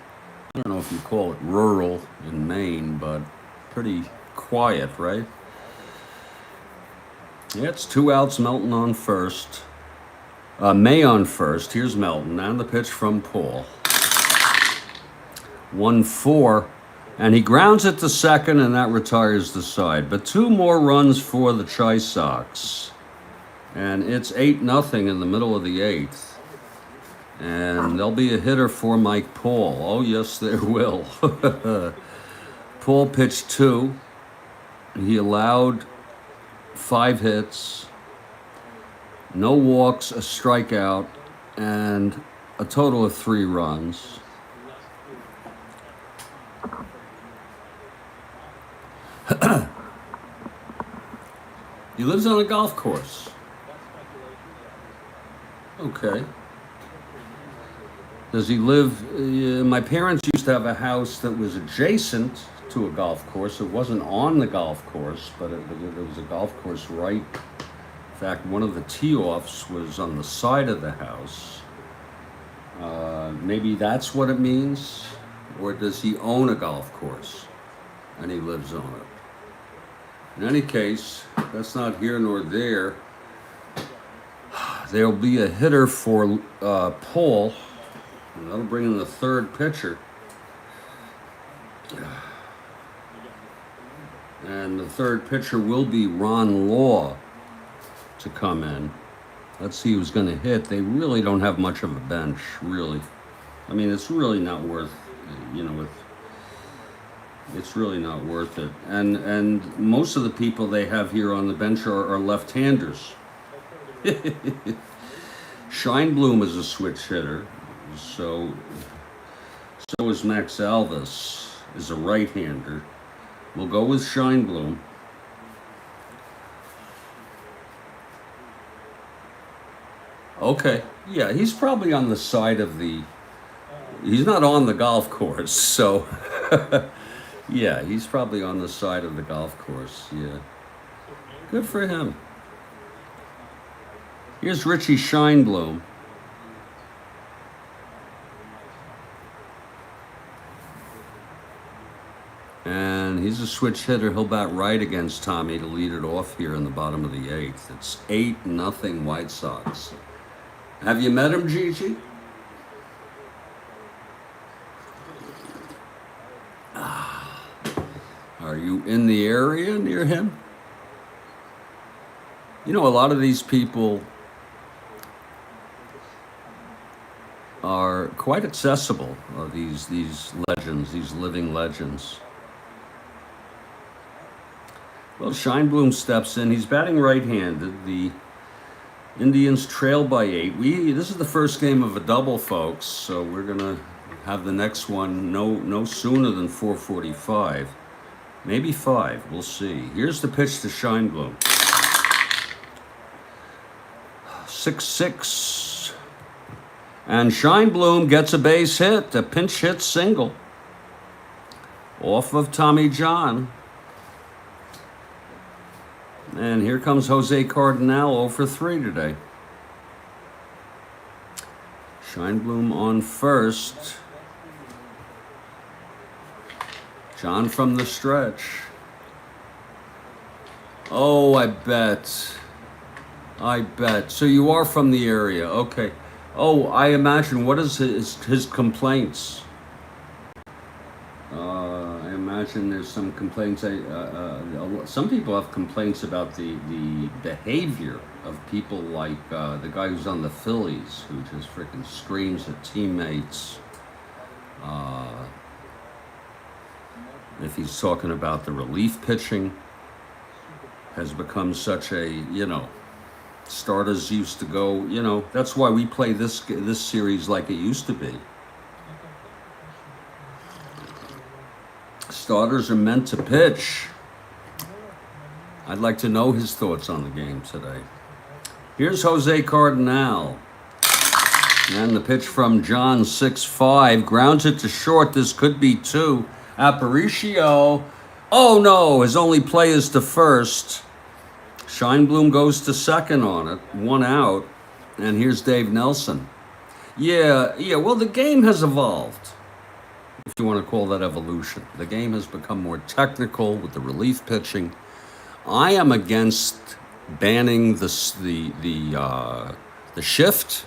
I don't know if you call it rural in Maine, but pretty quiet, right? Yeah, it's 2 outs, Melton on first. May on first. Here's Melton, and the pitch from Paul. 1-4, and he grounds it to second, and that retires the side. But 2 more runs for the Chi Sox. And it's 8-0 in the middle of the 8th. And there'll be a hitter for Mike Paul. Oh, yes, there will. Paul pitched 2. He allowed 5 hits, no walks, a strikeout, and a total of 3 runs. He lives on a golf course. Okay. Does he live? My parents used to have a house that was adjacent to a golf course. It wasn't on the golf course, but there was a golf course right. In fact, one of the tee-offs was on the side of the house. Maybe that's what it means. Or does he own a golf course and he lives on it? In any case, that's not here nor there. There'll be a hitter for Paul. And that'll bring in the 3rd pitcher. And the 3rd pitcher will be Ron Law to come in. Let's see who's going to hit. They really don't have much of a bench, really. I mean, it's really not worth, it's really not worth it. And most of the people they have here on the bench are left-handers. Scheinblum is a switch hitter. So is Max Alvis, is a right-hander. We'll go with Scheinblum. Okay, yeah, he's probably on the side of the... He's not on the golf course, so... Yeah, he's probably on the side of the golf course, yeah. Good for him. Here's Richie Scheinblum. And he's a switch hitter. He'll bat right against Tommy to lead it off here in the bottom of the 8th. It's 8-0 White Sox. Have you met him, Gigi? Are you in the area near him? You know, a lot of these people are quite accessible, these legends, these living legends. Well, Scheinblum steps in. He's batting right-handed. The Indians trail by 8. This is the first game of a double, folks, so we're going to have the next one no sooner than 4:45. Maybe 5. We'll see. Here's the pitch to Scheinblum. 6-6. And Scheinblum gets a base hit, a pinch hit single. Off of Tommy John. And here comes Jose Cardinal 0 for 3 today. Scheinblum on first. John from the stretch. Oh, I bet. So you are from the area. Okay. Oh, I imagine. What is his complaints? I imagine there's some complaints. Some people have complaints about the behavior of people like the guy who's on the Phillies, who just freaking screams at teammates. If he's talking about the relief pitching, has become such a, starters used to go, that's why we play this series like it used to be. Starters are meant to pitch. I'd like to know his thoughts on the game today. Here's Jose Cardinal. And the pitch from John, 6-5, grounds it to short. This could be two. Aparicio. Oh no, his only play is to first. Scheinblum goes to second on it, 1 out. And here's Dave Nelson. Yeah, well, the game has evolved, if you want to call that evolution. The game has become more technical with the relief pitching. I am against banning the shift.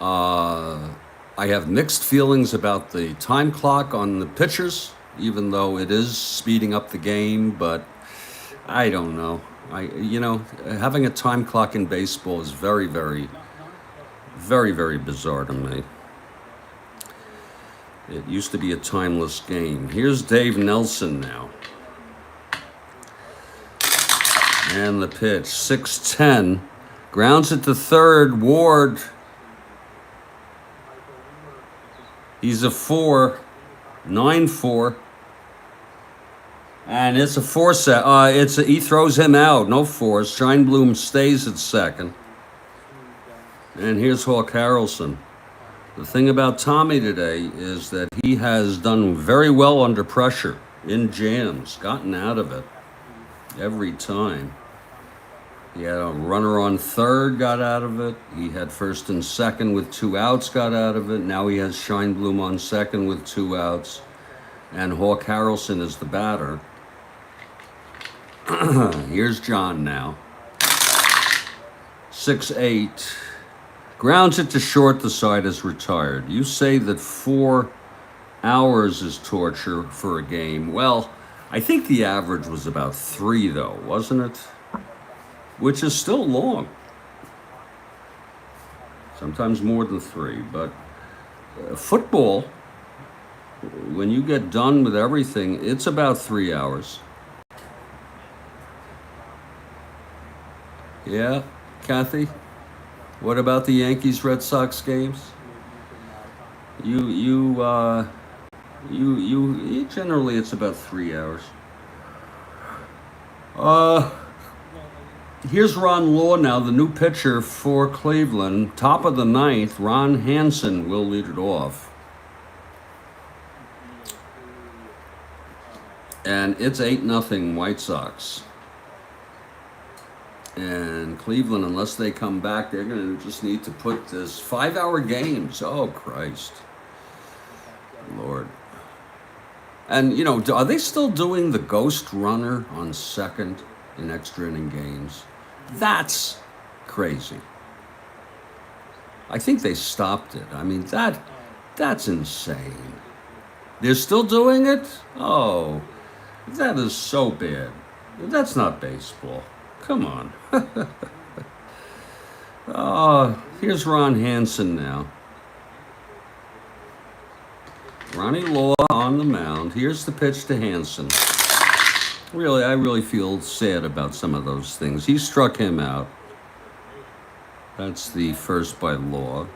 I have mixed feelings about the time clock on the pitchers, even though it is speeding up the game, but I don't know. Having a time clock in baseball is very, very, very, very bizarre to me. It used to be a timeless game. Here's Dave Nelson now. And the pitch, 6-10. Grounds it to third. Ward. He's a 4. 9-4. And it's a 4 set. He throws him out. No force. Scheinblum stays at second. And here's Hawk Harrelson. The thing about Tommy today is that he has done very well under pressure in jams, gotten out of it every time. He had a runner on third, got out of it. He had first and second with 2 outs, got out of it. Now he has Scheinblum on second with 2 outs. And Hawk Harrelson is the batter. Here's John now. 6-8. Grounds it to short, the side is retired. You say that 4 hours is torture for a game. Well, I think the average was about 3, though, wasn't it? Which is still long. Sometimes more than 3. But football, when you get done with everything, it's about 3 hours. Yeah, Kathy? What about the Yankees-Red Sox games? Generally it's about 3 hours. Here's Ron Law now, the new pitcher for Cleveland. Top of the 9th, Ron Hansen will lead it off. And it's 8-0 White Sox. And Cleveland, unless they come back, they're going to just need to put this 5-hour games. Oh, Christ. Lord. And, are they still doing the ghost runner on second in extra inning games? That's crazy. I think they stopped it. I mean, that's insane. They're still doing it? Oh, that is so bad. That's not baseball. Come on. Here's Ron Hansen now. Ronnie Law on the mound. Here's the pitch to Hansen. Really, I really feel sad about some of those things. He struck him out. That's the first by Law.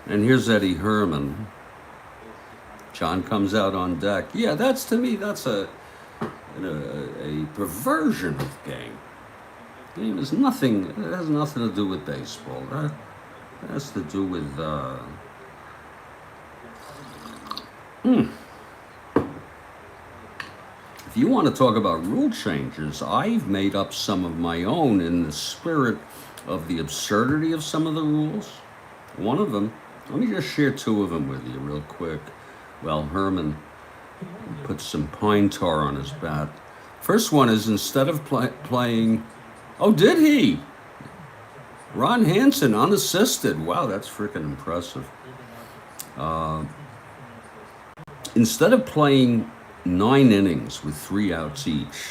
And here's Eddie Herman. John comes out on deck. Yeah, to me, that's a perversion of game. Game is nothing. It has nothing to do with baseball. It has to do with. If you want to talk about rule changes, I've made up some of my own in the spirit of the absurdity of some of the rules. One of them, let me just share 2 of them with you real quick. Well, Herman put some pine tar on his bat. First one is instead of playing. Oh, did he? Ron Hansen, unassisted. Wow, that's freaking impressive. Instead of playing 9 innings with 3 outs each,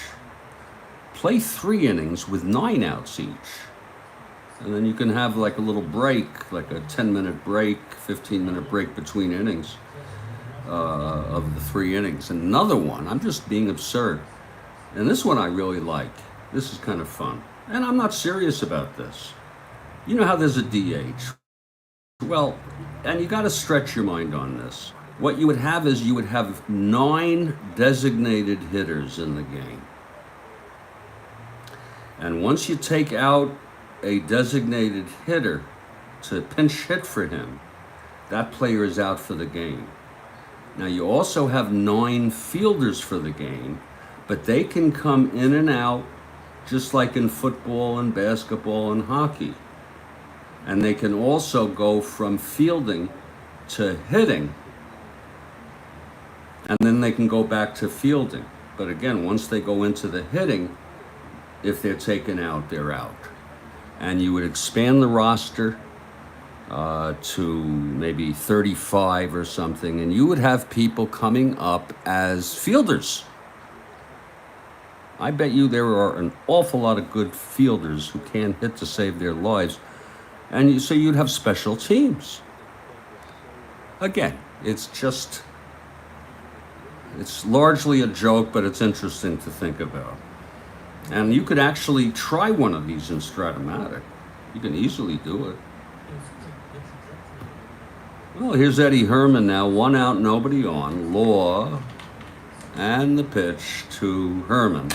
play 3 innings with 9 outs each. And then you can have like a little break, like a 10-minute break, 15-minute break between innings of the 3 innings. Another one, I'm just being absurd. And this one I really like. This is kind of fun. And I'm not serious about this. You know how there's a DH? Well, and you got to stretch your mind on this. What you would have is you would have 9 designated hitters in the game. And once you take out a designated hitter to pinch hit for him, that player is out for the game. Now you also have 9 fielders for the game, but they can come in and out just like in football and basketball and hockey. And they can also go from fielding to hitting, and then they can go back to fielding. But again, once they go into the hitting, if they're taken out, they're out. And you would expand the roster to maybe 35 or something, and you would have people coming up as fielders. I bet you there are an awful lot of good fielders who can't hit to save their lives, and so you'd have special teams. Again, it's largely a joke, but it's interesting to think about. And you could actually try one of these in Strat-O-Matic. You can easily do it. Well, here's Eddie Herman now. 1 out, nobody on. Law. And the pitch to Herman.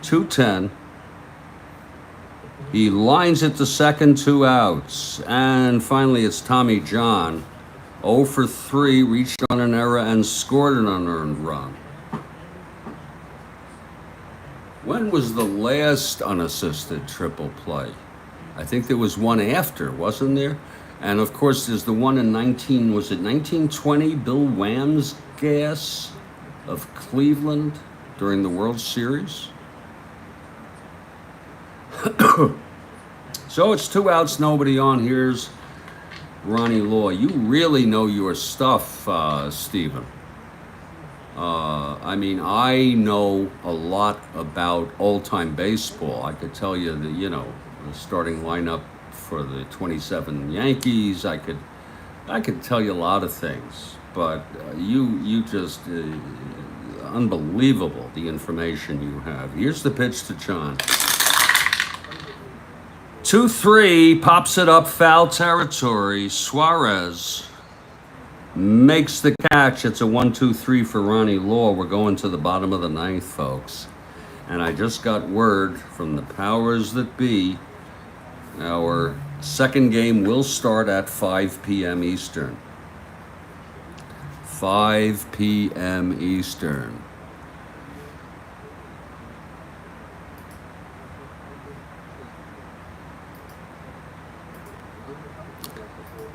2-10. He lines it to second, 2 outs. And finally, it's Tommy John. 0 for 3, reached on an error and scored an unearned run. When was the last unassisted triple play? I think there was one after, wasn't there? And of course, there's the one in 1920, Bill Wamsgas of Cleveland during the World Series? So it's 2 outs, nobody on. Here's Ronnie Law. You really know your stuff, Stephen. I mean, I know a lot about old-time baseball. I could tell you the starting lineup for the 27 Yankees. I could tell you a lot of things, but you just unbelievable the information you have. Here's the pitch to John. 2-3, pops it up, foul territory. Suarez makes the catch. It's a 1-2-3 for Ronnie Law. We're going to the bottom of the 9th, folks. And I just got word from the powers that be. Our second game will start at 5 p.m. Eastern. 5 p.m. Eastern.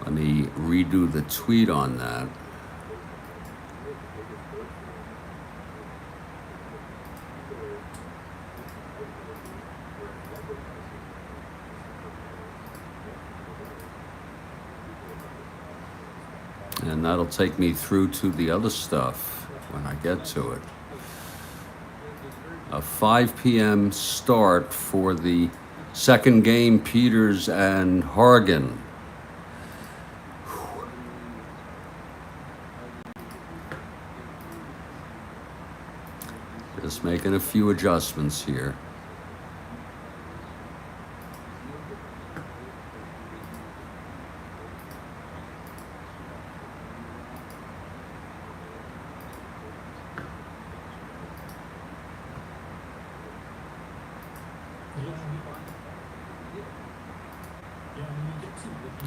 Let me redo the tweet on that. And that'll take me through to the other stuff when I get to it. A 5 p.m. start for the second game, Peters and Hargan. Just making a few adjustments here.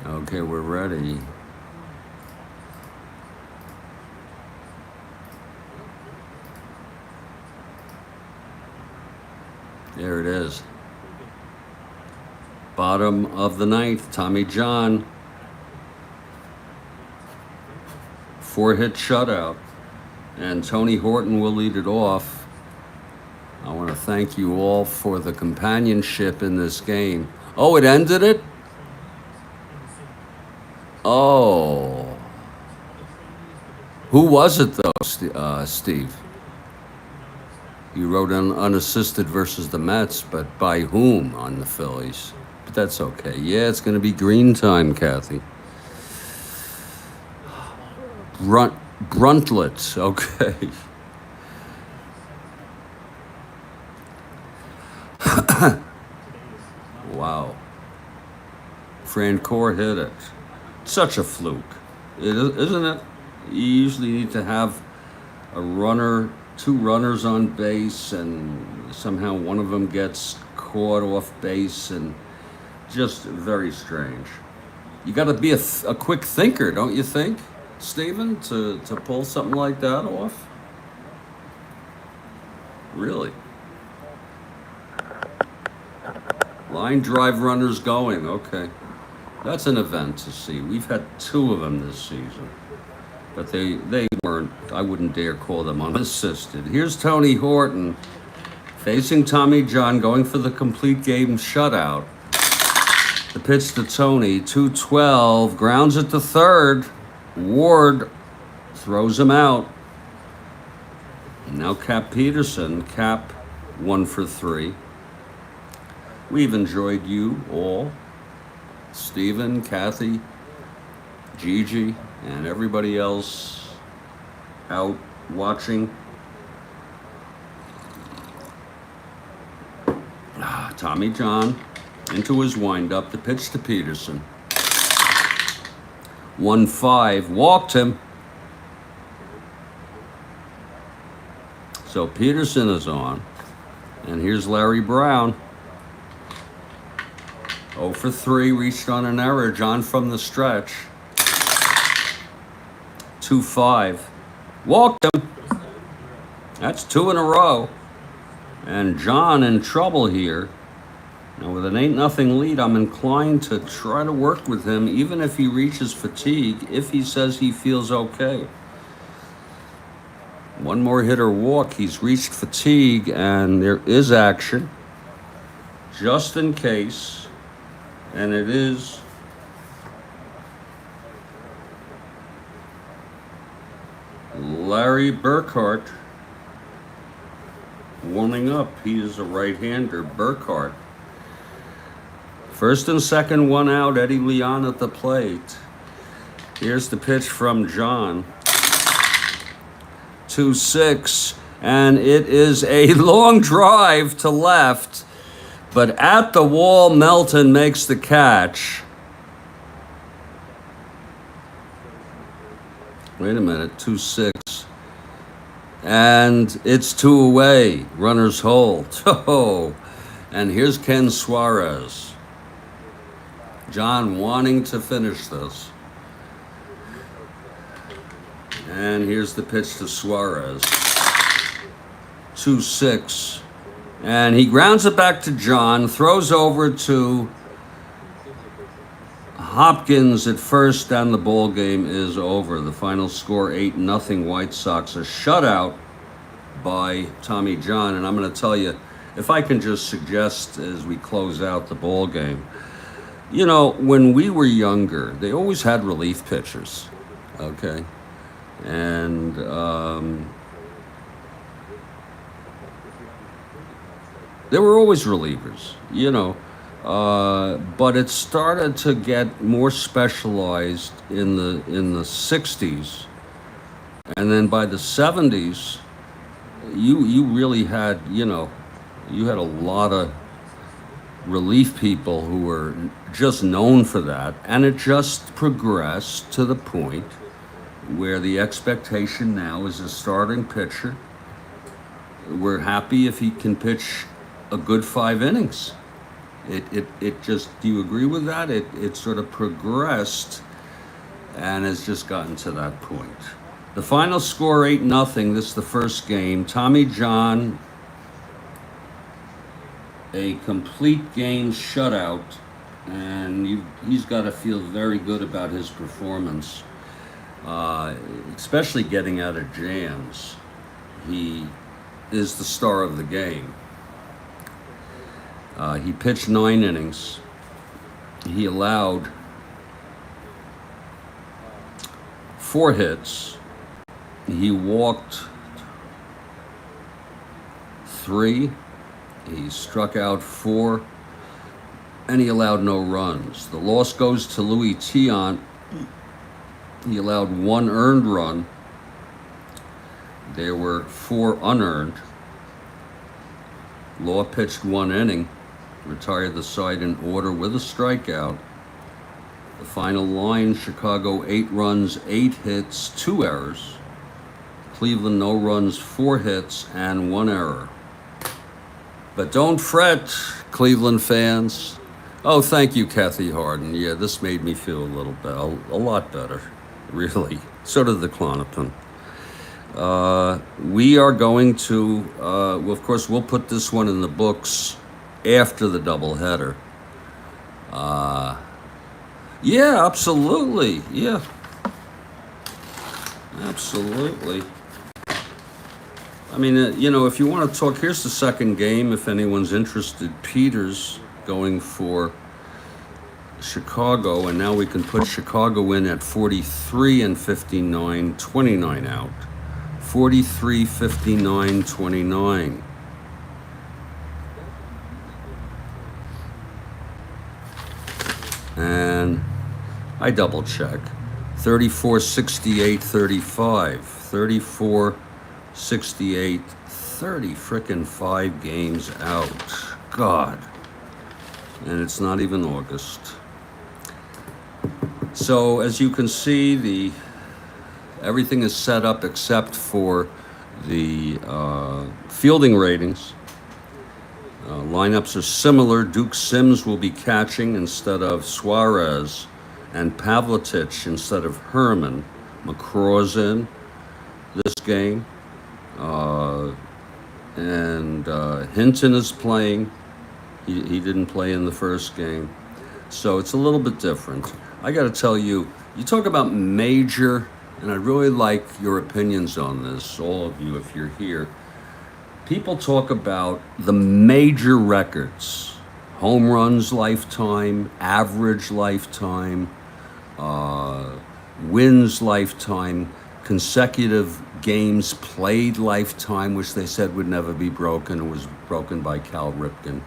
Okay, we're ready. There it is. Bottom of the 9th, Tommy John. 4-hit shutout. And Tony Horton will lead it off. I want to thank you all for the companionship in this game. Oh, it ended it? Oh. Who was it, though, Steve? You wrote unassisted versus the Mets, but by whom on the Phillies? But that's okay. Yeah, it's going to be green time, Kathy. Bruntlett, okay. Wow. Francoeur hit it. Such a fluke, isn't it? You usually need to have a runner, 2 runners on base, and somehow one of them gets caught off base, and just very strange. You got to be a quick thinker, don't you think, Stephen, to pull something like that off? Really? Line drive runners going, okay. That's an event to see. We've had 2 of them this season. But they weren't, I wouldn't dare call them unassisted. Here's Tony Horton facing Tommy John, going for the complete game shutout. The pitch to Tony, 2-12, grounds it to third. Ward throws him out. Now Cap Peterson, Cap 1 for 3. We've enjoyed you all, Stephen, Kathy, Gigi, and everybody else out watching. Tommy John into his windup, the pitch to Peterson. 1-5, walked him. So Peterson is on, and here's Larry Brown. 0 for 3, reached on an error. John from the stretch. 2-5, walked him. That's 2 in a row. And John in trouble here. Now with an 8-0 lead, I'm inclined to try to work with him, even if he reaches fatigue, if he says he feels okay. 1 more hit or walk, he's reached fatigue, and there is action, just in case, and it is Larry Burkhart warming up. He is a right-hander, Burkhart. First and second, 1 out, Eddie Leon at the plate. Here's the pitch from John. 2-6, and it is a long drive to left, but at the wall, Melton makes the catch. Wait a minute, 2-6. And it's 2 away, runners hold. Oh, and here's Ken Suarez. John wanting to finish this. And here's the pitch to Suarez. 2-6. And he grounds it back to John, throws over to Hopkins at first, and the ball game is over. The final score, 8-0 White Sox. A shutout by Tommy John. And I'm going to tell you, if I can just suggest as we close out the ball game, you know, when we were younger, they always had relief pitchers, okay? And there were always relievers, you know, but it started to get more specialized in the 60s, and then by the 70s, you really had, you know, you had a lot of relief people who were just known for that, and it just progressed to the point where the expectation now is a starting pitcher. We're happy if he can pitch a good 5 innings. It just, do you agree with that? It sort of progressed and has just gotten to that point. The final score, 8-0. This is the first game. Tommy John, a complete game shutout, and he's got to feel very good about his performance, especially getting out of jams. He is the star of the game. He pitched 9 innings. He allowed 4 hits. He walked 3. He struck out 4, and he allowed no runs. The loss goes to Louis Tiant. He allowed 1 earned run. There were 4 unearned. Law pitched 1 inning, retired the side in order with a strikeout. The final line, Chicago 8 runs, 8 hits, 2 errors. Cleveland no runs, 4 hits, and 1 error. But don't fret, Cleveland fans. Oh, thank you, Kathy Harden. Yeah, this made me feel a little bit, a lot better, really. So did the Clonopin. We are going to, well, of course, we'll put this one in the books after the doubleheader. Yeah, absolutely. Yeah, absolutely. I mean, if you want to talk, here's the second game. If anyone's interested, Peters going for Chicago, and now we can put Chicago in at 43 and 59, 29 out. 43, 59, 29. And I double check. 34, 68, 35. 34, 68, 30 frickin' 5 games out. God. And it's not even August. So as you can see, everything is set up except for the fielding ratings. Lineups are similar. Duke Sims will be catching instead of Suarez, and Pavlitic instead of Herman. McCraw's in this game. And Hinton is playing. He didn't play in the first game. So it's a little bit different. I got to tell you, you talk about major, and I'd really like your opinions on this, all of you, if you're here. People talk about the major records: home runs lifetime, average lifetime, wins lifetime, consecutive games played lifetime, which they said would never be broken. It was broken by Cal Ripken.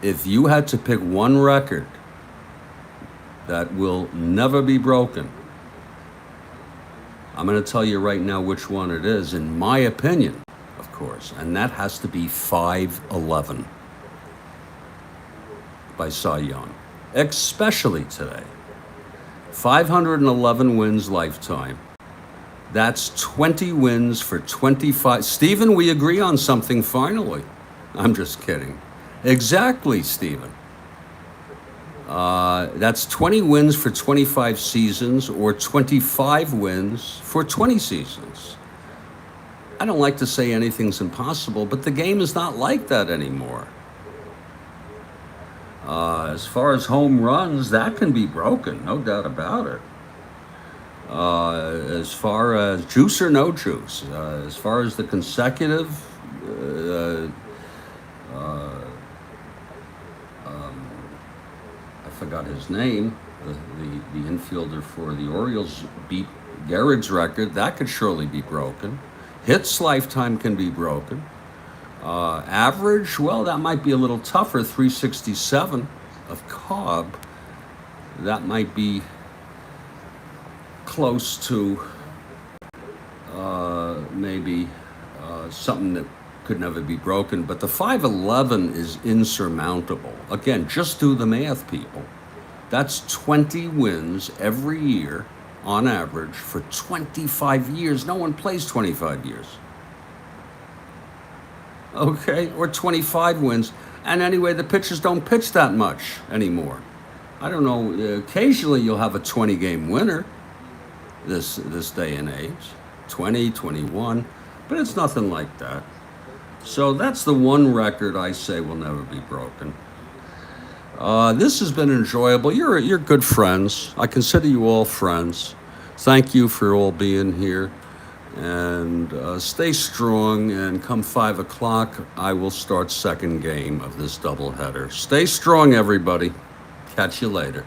If you had to pick one record that will never be broken, I'm going to tell you right now which one it is, in my opinion, of course, and that has to be 511 by Cy Young, especially today. 511 wins lifetime. That's 20 wins for 25. Stephen, we agree on something finally. I'm just kidding. Exactly, Stephen. That's 20 wins for 25 seasons, or 25 wins for 20 seasons. I don't like to say anything's impossible, but the game is not like that anymore. As far as home runs, that can be broken, no doubt about it. As far as juice or no juice, as far as the consecutive, I forgot his name, the infielder for the Orioles beat Gehrig's record. That could surely be broken. Hits lifetime can be broken. Average, well, that might be a little tougher. 367 of Cobb. That might be close to maybe something that could never be broken. But the 511 is insurmountable. Again, just do the math, people. That's 20 wins every year on average for 25 years. No one plays 25 years. Okay, or 25 wins. And anyway, the pitchers don't pitch that much anymore. I don't know, occasionally you'll have a 20-game winner this day and age, 20, 21, but it's nothing like that. So that's the one record I say will never be broken. This has been enjoyable. You're good friends. I consider you all friends. Thank you for all being here. And stay strong, and come 5 o'clock, I will start second game of this doubleheader. Stay strong, everybody. Catch you later.